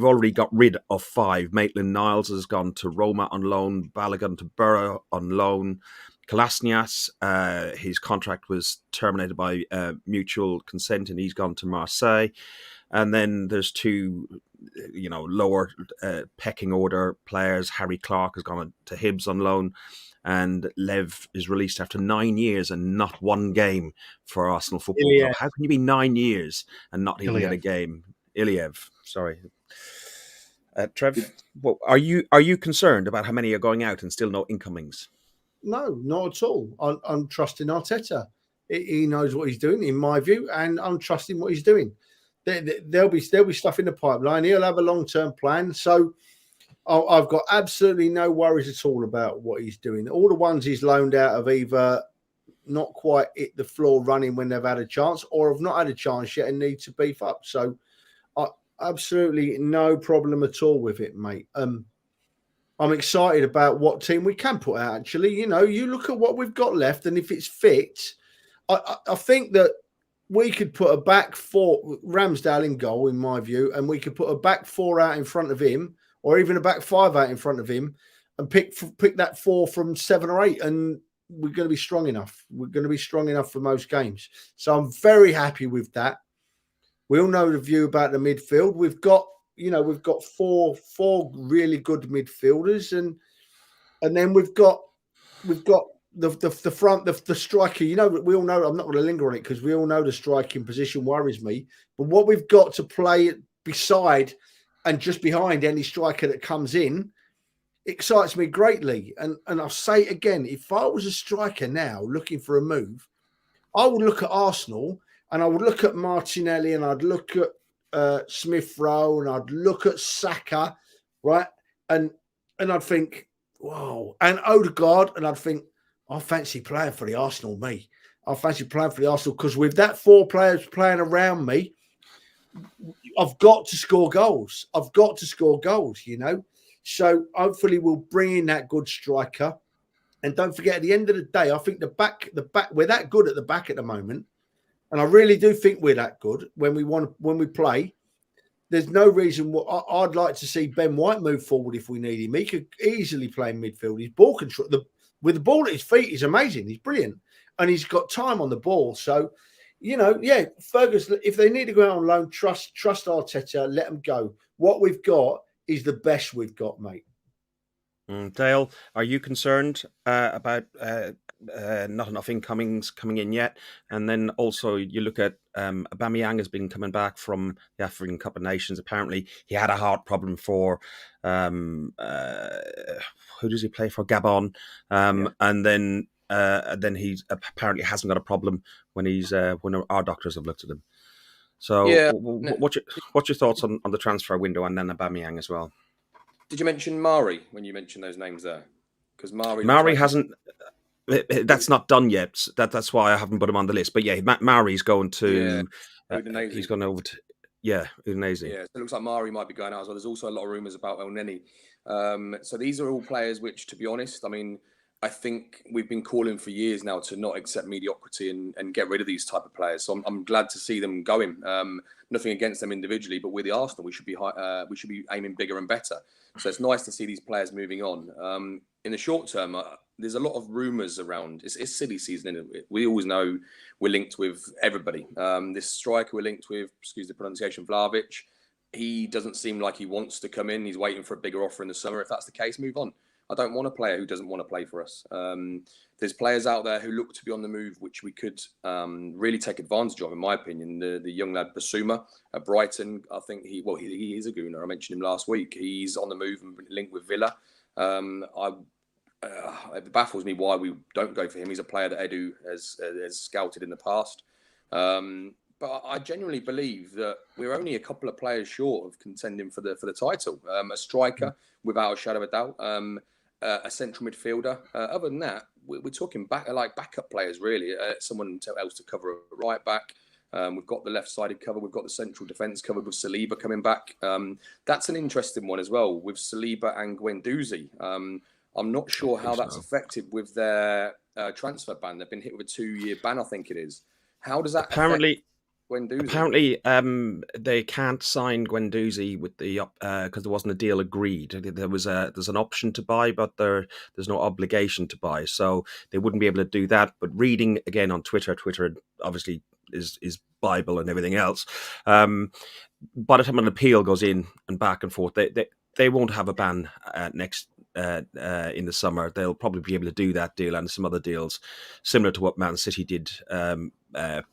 already got rid of 5. Maitland-Niles has gone to Roma on loan, Balogun to Borough on loan. Kolasinac, his contract was terminated by mutual consent, and he's gone to Marseille. And then there's 2, lower pecking order players. Harry Clark has gone to Hibs on loan, and Lev is released after 9 years and not one game for Arsenal Football Club. How can you be 9 years and not even get a game? Iliev, sorry. Trev, are you concerned about how many are going out and still no incomings? No, not at all. I'm trusting Arteta. He knows what he's doing, in my view, and I'm trusting what he's doing. There'll be stuff in the pipeline. He'll have a long-term plan. So I've got absolutely no worries at all about what he's doing. All the ones he's loaned out have either not quite hit the floor running when they've had a chance, or have not had a chance yet and need to beef up. So absolutely no problem at all with it, mate. I'm excited about what team we can put out, actually. You look at what we've got left, and if it's fit, I think that we could put a back 4, Ramsdale in goal, in my view, and we could put a back 4 out in front of him, or even a back 5 out in front of him, and pick that 4 from 7 or 8, and we're going to be strong enough. We're going to be strong enough for most games. So I'm very happy with that. We all know the view about the midfield. We've got 4 really good midfielders, and then we've got the front, the striker. We all know. I'm not going to linger on it because we all know the striking position worries me. But what we've got to play beside and just behind any striker that comes in excites me greatly. And I'll say it again: if I was a striker now looking for a move, I would look at Arsenal and I would look at Martinelli and I'd look at Smith Rowe and I'd look at Saka, right? And I'd think, wow, and Odegaard, and I'd think, I fancy playing for the Arsenal, me. I fancy playing for the Arsenal because with that 4 players playing around me, I've got to score goals. So hopefully we'll bring in that good striker. And don't forget, at the end of the day, I think the back, we're that good at the back at the moment. And I really do think we're that good when we play. There's no reason I'd like to see Ben White move forward if we need him. He could easily play in midfield. His ball control, with the ball at his feet, he's amazing. He's brilliant. And he's got time on the ball. So, Fergus, if they need to go out on loan, trust Arteta, let them go. What we've got is the best we've got, mate. Dale, are you concerned about not enough incomings coming in yet? And then also you look at Aubameyang has been coming back from the African Cup of Nations. Apparently he had a heart problem for who does he play for? Gabon. And then he apparently hasn't got a problem when our doctors have looked at him. So what's your thoughts on the transfer window and then Aubameyang as well? Did you mention Mari when you mentioned those names there? Because Mari hasn't. That's not done yet. That's why I haven't put him on the list. But yeah, Mari's going to. He's gone over to. Yeah, Udinese. Yeah, so it looks like Mari might be going out as well. There's also a lot of rumours about Elneny. So these are all players which, to be honest, I think we've been calling for years now to not accept mediocrity and get rid of these type of players. So I'm glad to see them going. Nothing against them individually, but with the Arsenal, we should be aiming bigger and better. So it's nice to see these players moving on. In the short term, there's a lot of rumours around. It's silly season, isn't it? We always know we're linked with everybody. This striker we're linked with, excuse the pronunciation, Vlahovic, he doesn't seem like he wants to come in. He's waiting for a bigger offer in the summer. If that's the case, move on. I don't want a player who doesn't want to play for us. There's players out there who look to be on the move, which we could really take advantage of, in my opinion. The young lad Basuma at Brighton, I think he is a Gooner. I mentioned him last week. He's on the move and linked with Villa. it baffles me why we don't go for him. He's a player that Edu has scouted in the past. But I genuinely believe that we're only a couple of players short of contending for the title. A striker, without a shadow of a doubt. A central midfielder. Other than that, we're talking backup players, really. Someone else to cover a right back. We've got the left-sided cover. We've got the central defence covered with Saliba coming back. That's an interesting one as well, with Saliba and Guendouzi. I'm not sure how that's affected with their transfer ban. They've been hit with a 2-year ban, I think it is. How does that affect Guendouzi? Apparently, they can't sign Guendouzi with the because there wasn't a deal agreed. There's an option to buy, but there's no obligation to buy, so they wouldn't be able to do that. But reading again on Twitter obviously is Bible and everything else. By the time an appeal goes in and back and forth, they won't have a ban next in the summer. They'll probably be able to do that deal and some other deals similar to what Man City did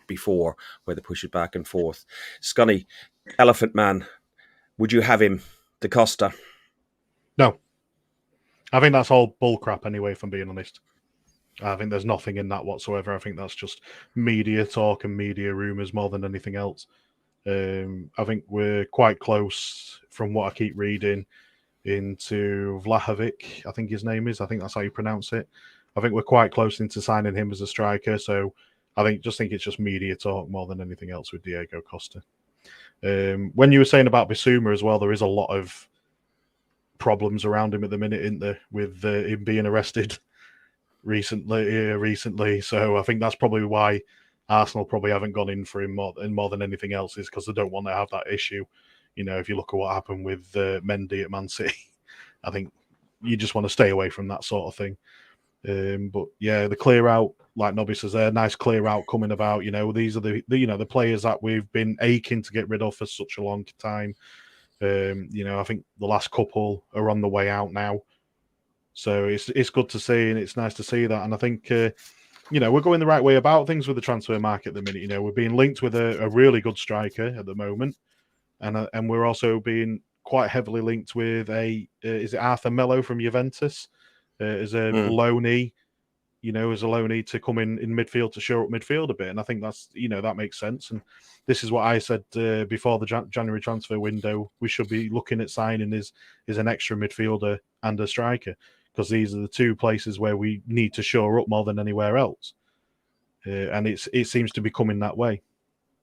before, where they push it back and forth. Scunny, Elephant Man, would you have him, Da Costa? No. I think that's all bullcrap anyway, if I'm being honest. I think there's nothing in that whatsoever. I think that's just media talk and media rumours more than anything else. I think we're quite close, from what I keep reading, into Vlahovic, I think his name is. I think that's how you pronounce it. I think we're quite close into signing him as a striker. So I think it's just media talk more than anything else with Diego Costa. When you were saying about Bissouma as well, there is a lot of problems around him at the minute, isn't there, with him being arrested recently. So I think that's probably why Arsenal probably haven't gone in for him more than anything else, is because they don't want to have that issue. You know, if you look at what happened with Mendy at Man City, I think you just want to stay away from that sort of thing. But yeah, the clear out, like Nobby says there, nice clear out coming about. You know, these are the players that we've been aching to get rid of for such a long time. You know, I think the last couple are on the way out now. So it's good to see, and it's nice to see that. And I think, you know, we're going the right way about things with the transfer market at the minute. You know, we're being linked with a really good striker at the moment. And we're also being quite heavily linked with is it Arthur Melo from Juventus as a loanee, to come in midfield to shore up midfield a bit. And I think that's, you know, that makes sense. And this is what I said before the January transfer window. We should be looking at signing is an extra midfielder and a striker, because these are the two places where we need to shore up more than anywhere else. And it seems to be coming that way.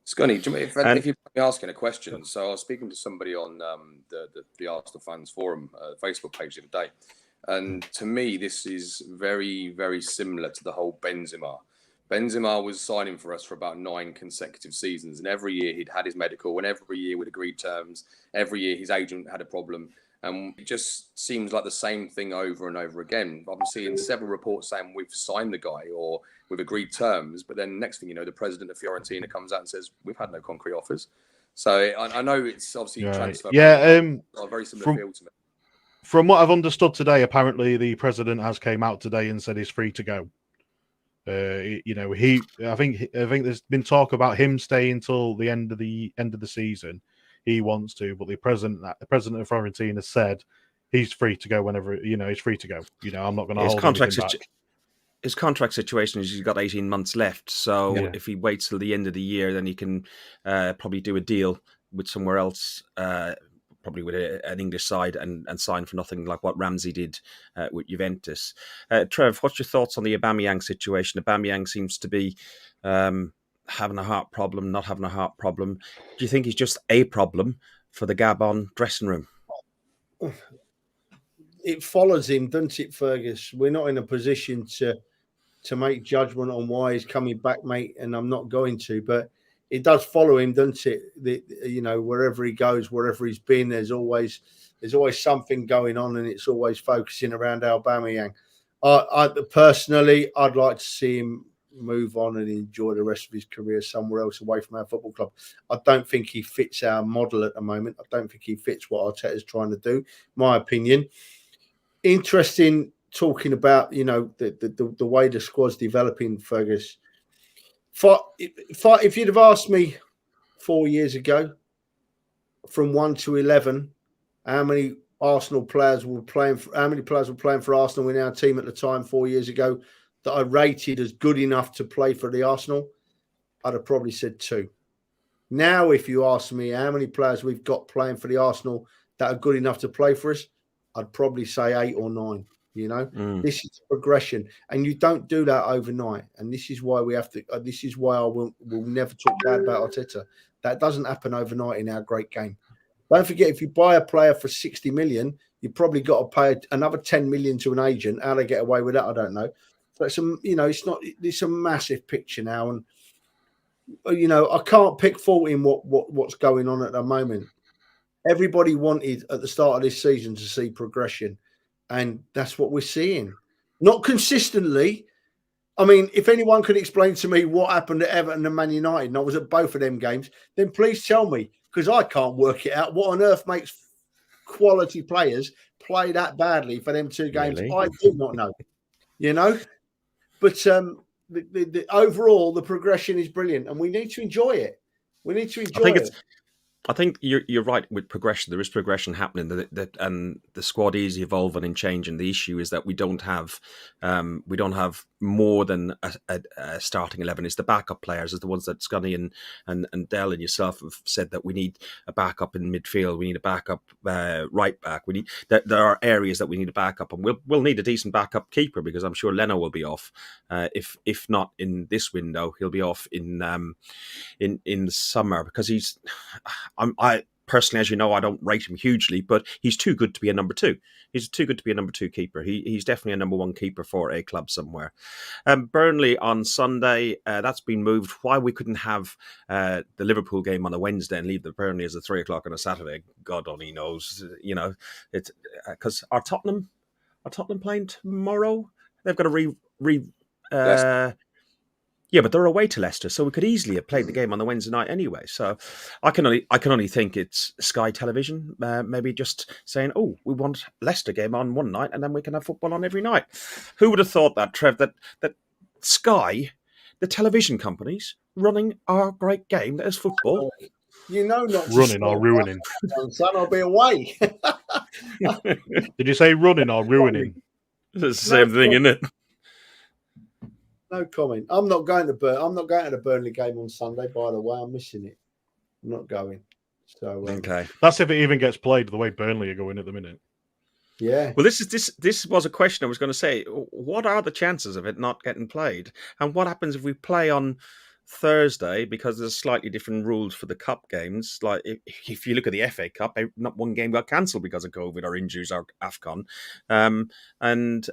Scunny, if you're asking a question, so I was speaking to somebody on the Arsenal Fans Forum Facebook page the other day, and to me, this is very, very similar to the whole Benzema. Benzema was signing for us for about 9 consecutive seasons, and every year he'd had his medical, and every year we'd agreed terms. Every year his agent had a problem, and it just seems like the same thing over and over again. I'm seeing several reports saying we've signed the guy or we've agreed terms, but then next thing you know, the president of Fiorentina comes out and says we've had no concrete offers. So I know it's obviously transfer. Yeah, a very similar field to me. From what I've understood today, apparently the president has came out today and said he's free to go. You know, I think there's been talk about him staying until the end of the season. He wants to, but the president of Fiorentina said he's free to go whenever. You know, he's free to go. You know, I'm not going to hold anything back. His contract situation is he's got 18 months left. So if he waits till the end of the year, then he can probably do a deal with somewhere else, probably with an English side, and sign for nothing, like what Ramsey did with Juventus. Trev, what's your thoughts on the Aubameyang situation? Aubameyang seems to be having a heart problem, not having a heart problem. Do you think he's just a problem for the Gabon dressing room? It follows him, doesn't it, Fergus? We're not in a position to make judgment on why he's coming back, mate, and I'm not going to, but it does follow him, doesn't it? You know, wherever he goes, wherever he's been, there's always something going on, and it's always focusing around Aubameyang. Personally, I'd like to see him move on and enjoy the rest of his career somewhere else away from our football club. I don't think he fits our model at the moment. I don't think he fits what Arteta's trying to do, my opinion. Interesting talking about, you know, the way the squad's developing, Fergus. If you'd have asked me 4 years ago, from 1 to 11, how many Arsenal players were playing for, how many players were playing for Arsenal in our team at the time 4 years ago that I rated as good enough to play for the Arsenal? I'd have probably said 2. Now, if you ask me how many players we've got playing for the Arsenal that are good enough to play for us, I'd probably say 8 or 9. This is progression, and you don't do that overnight. And this is why we have to. This is why I will never talk bad about Arteta. That doesn't happen overnight in our great game. Don't forget, if you buy a player for 60 million, you've probably got to pay another 10 million to an agent. How they get away with that, I don't know. But it's a massive picture now, and I can't pick fault in what's going on at the moment. Everybody wanted at the start of this season to see progression, and that's what we're seeing. Not consistently. I mean, if anyone could explain to me what happened at Everton and Man United, and I was at both of them games, then please tell me, because I can't work it out. What on earth makes quality players play that badly for them 2 games? Really? I do not know. But the overall, the progression is brilliant, and we need to enjoy it. We need to enjoy it. I think you're right with progression. There is progression happening, and the squad is evolving and changing. The issue is that we don't have more than a starting 11. It's the backup players, is the ones that Scunny and Dell and yourself have said that we need a backup in midfield. We need a backup right back. There are areas that we need a backup, and we'll need a decent backup keeper, because I'm sure Leno will be off. If not in this window, he'll be off in the summer, because I personally, as you know, I don't rate him hugely, but he's too good to be a number 2. He's too good to be a number 2 keeper. He's definitely a number 1 keeper for a club somewhere. Burnley on Sunday, that's been moved. Why we couldn't have the Liverpool game on a Wednesday and leave the Burnley as a 3:00 on a Saturday, God only knows. It's because are Tottenham playing tomorrow? They've got to yes. Yeah, but they're away to Leicester, so we could easily have played the game on the Wednesday night anyway. So I can only think it's Sky Television, maybe just saying, "Oh, we want Leicester game on one night, and then we can have football on every night." Who would have thought that, Trev? That Sky, the television companies, running our great game that is football. Not running or ruining. Son, I'll be away. Did you say running or ruining? It's the same thing, isn't it? No comment. I'm not going to the Burnley game on Sunday. By the way, I'm missing it. I'm not going. So okay, that's if it even gets played the way Burnley are going at the minute. Yeah. Well, this was a question I was going to say. What are the chances of it not getting played, and what happens if we play on Thursday, because there's slightly different rules for the cup games? Like if you look at the FA Cup, not one game got cancelled because of COVID or injuries or AFCON, and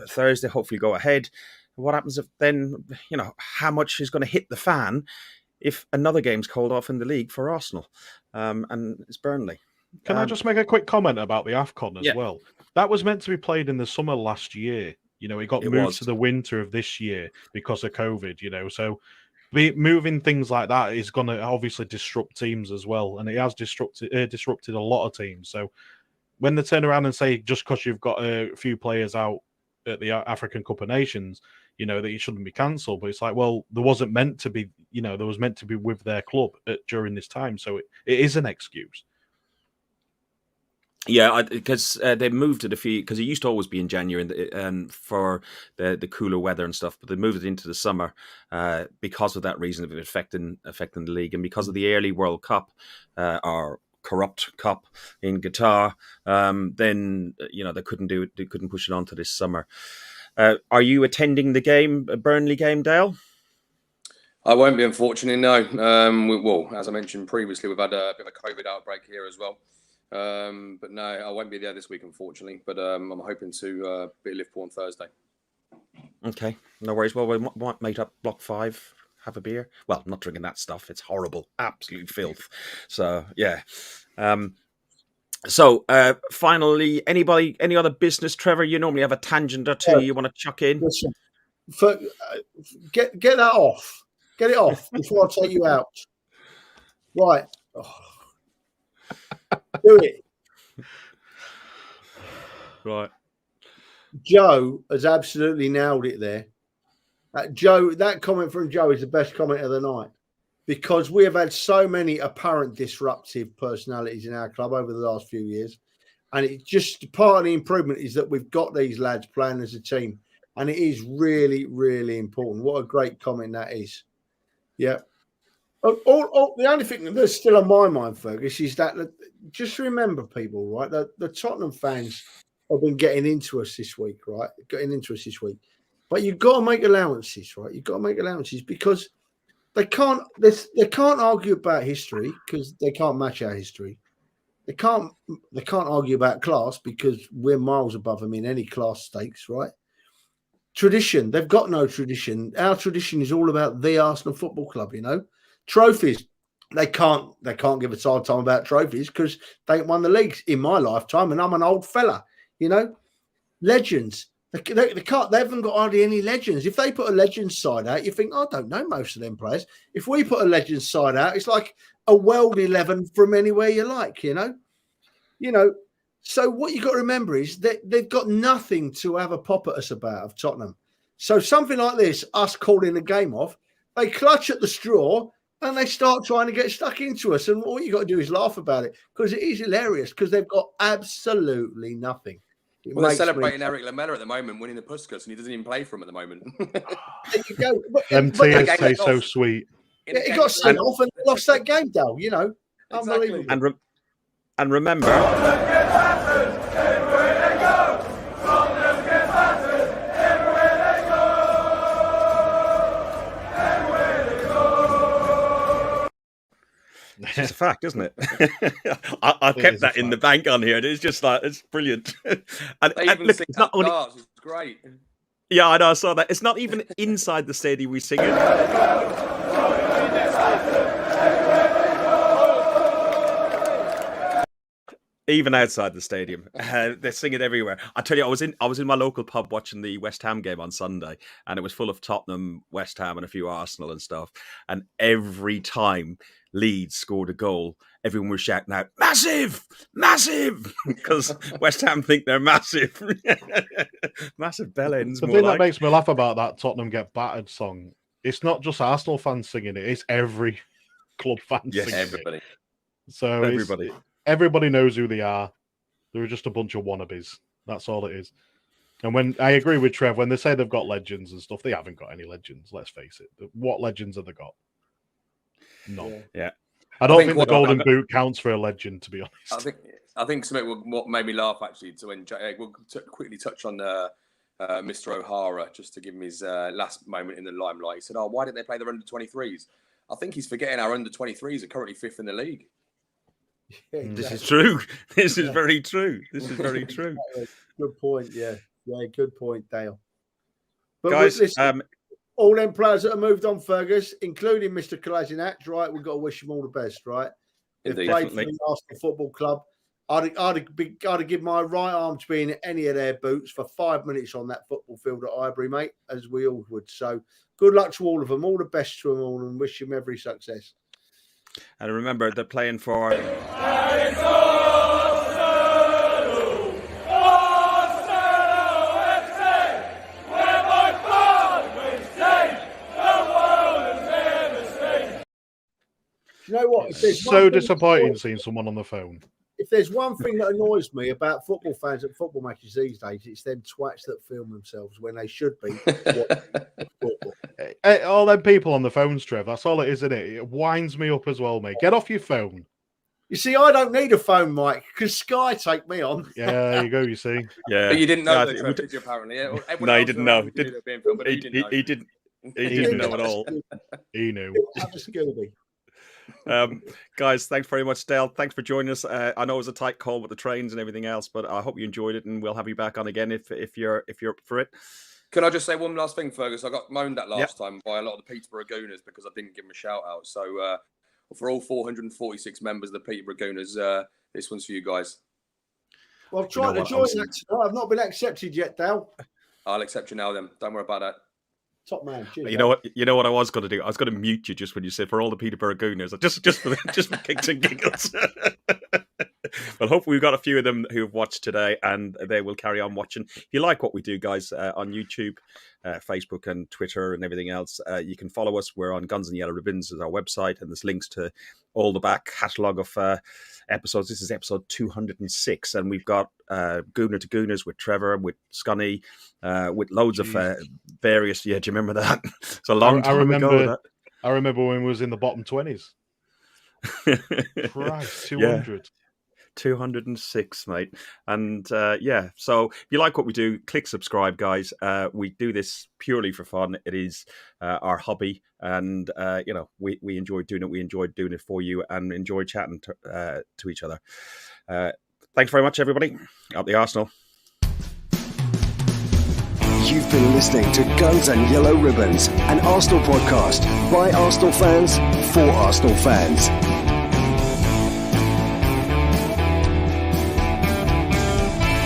Thursday hopefully go ahead. What happens if then, how much is going to hit the fan if another game's called off in the league for Arsenal, and it's Burnley? Can I just make a quick comment about the AFCON as well? That was meant to be played in the summer last year. It got moved to the winter of this year because of COVID, so moving things like that is going to obviously disrupt teams as well, and it has disrupted a lot of teams. So when they turn around and say, just because you've got a few players out at the African Cup of Nations, that it shouldn't be cancelled, but it's like, well, there wasn't meant to be, there was meant to be with their club during this time, so it is an excuse. Yeah, because they moved it because it used to always be in January and for the cooler weather and stuff, but they moved it into the summer because of that reason of it affecting the league, and because of the early World Cup or corrupt cup in Qatar, then they couldn't do it. They couldn't push it on to this summer. Are you attending the Burnley game, Dale? I won't be, unfortunately, no. Well, as I mentioned previously, we've had a bit of a COVID outbreak here as well. But no, I won't be there this week, unfortunately. But I'm hoping to be at Liverpool on Thursday. Okay, no worries. Well, we might meet up Block 5, have a beer. Well, not drinking that stuff. It's horrible. Absolute filth. So, yeah. So, finally, any other business, Trevor? You normally have a tangent or two you want to chuck in. Listen, get that off. Get it off before I take you out. Right. Oh. Do it. Right. Joe has absolutely nailed it there. That comment from Joe is the best comment of the night, because we have had so many apparent disruptive personalities in our club over the last few years. And it's just part of the improvement is that we've got these lads playing as a team. And it is really, really important. What a great comment that is. Yeah. The only thing that's still on my mind, Fergus, is that just remember, people, right? That the Tottenham fans have been getting into us this week, right? But you've got to make allowances, right? You've got to make allowances because they can't argue about history because they can't match our history. They can't argue about class because we're miles above them in any class stakes, right? Tradition, they've got no tradition. Our tradition is all about the Arsenal Football Club, you know. Trophies, they can't give us a hard time about trophies because they ain't won the leagues in my lifetime, and I'm an old fella, you know. Legends, they haven't got hardly any legends. If they put a legends side out, you think, I don't know most of them players. If we put a legends side out, it's like a world 11 from anywhere you like, you know. So what you got to remember is that they've got nothing to have a pop at us about of Tottenham. So something like this, us calling the game off, they clutch at the straw and they start trying to get stuck into us. And all you got to do is laugh about it because it is hilarious because they've got absolutely nothing. Well, they're celebrating Eric Lamela at the moment, winning the Puskas, and he doesn't even play for him at the moment. There you go. Them tears taste so sweet. Yeah, he got sent off and lost that game, Dale. You know, exactly. Unbelievable. And remember, it's just a fact, isn't it? I've kept that in the bank on here. It's just like, it's brilliant. And even look, sing it's not only, darts, it's great. yeah, I know, I saw that. It's not even inside the stadium we sing it. Even outside the stadium, they sing it everywhere. I tell you, I was in my local pub watching the West Ham game on Sunday, and it was full of Tottenham, West Ham, and a few Arsenal and stuff. And every time Leeds scored a goal, everyone was shouting out, "Massive, massive!" because West Ham think they're massive. Massive bellends. The thing that makes me laugh about that Tottenham Get Battered song, it's not just Arsenal fans singing it; it's every club fan singing everybody. it. So everybody knows who they are. They're just a bunch of wannabes. That's all it is. And when I agree with Trev, when they say they've got legends and stuff, they haven't got any legends. Let's face it. What legends have they got? None. Yeah. I don't think the Golden Boot counts for a legend, to be honest. I think something what made me laugh actually we'll quickly touch on Mr. O'Hara just to give him his last moment in the limelight. He said, "Oh, why didn't they play their under-23s?" I think he's forgetting our under-23s are currently 5th in the league. Yeah, exactly. This is true. This is very true. This is very true. Good point. Yeah, good point, Dale. But guys, listen, all them players that have moved on, Fergus, including Mr. Kolasinac, right? We've got to wish them all the best, right? They've played for the Arsenal Football Club. I'd give my right arm to be in any of their boots for 5 minutes on that football field at Highbury, mate, as we all would. So good luck to all of them. All the best to them all and wish them every success. And remember, they're playing for... You know what? It's so disappointing seeing someone on the phone. If there's one thing that annoys me about football fans at football matches these days, it's them twats that film themselves when they should be watching football. All them people on the phones, Trev, that's all it is, isn't it? It winds me up as well, mate. Get off your phone. You see, I don't need a phone, Mike, because Sky take me on. Yeah, there you go, you see. Yeah. But you didn't know that, Trev, did you, apparently? Yeah? No, he didn't know. He didn't know at all. He knew. Guys, thanks very much, Dale. Thanks for joining us. I know it was a tight call with the trains and everything else, but I hope you enjoyed it, and we'll have you back on again if you're up for it. Can I just say one last thing, Fergus? I got moaned at last time by a lot of the Peterborough Gooners because I didn't give them a shout out. So for all 446 members of the Peterborough Gooners, this one's for you guys. Well, I've tried to join that tonight. I've not been accepted yet, Dale. I'll accept you now then. Don't worry about that. Top man. Cheers, you know what I was going to do? I was going to mute you just when you said for all the Peterborough Gooners, just for kicks and giggles. Well, hopefully we've got a few of them who have watched today, and they will carry on watching. If you like what we do, guys, on YouTube, Facebook and Twitter and everything else. You can follow us. We're on Guns and Yellow Ribbons as our website, and there's links to all the back catalogue of episodes. This is episode 206, and we've got Gooner to Gooners with Trevor, with Scunny, with loads of various. Yeah, do you remember that? It's a long time ago. I remember when we was in the bottom 20s. Christ, 200. Yeah. 206, mate. And so if you like what we do, click subscribe, guys. We do this purely for fun. It is our hobby, and we enjoy doing it. We enjoy doing it for you, and enjoy chatting to each other. Thanks very much, everybody. Up the Arsenal. You've been listening to Guns and Yellow Ribbons, an Arsenal podcast by Arsenal fans for Arsenal fans.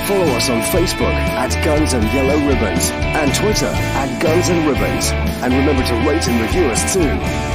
Follow us on Facebook at Guns and Yellow Ribbons and Twitter at Guns and Ribbons. And remember to rate and review us too.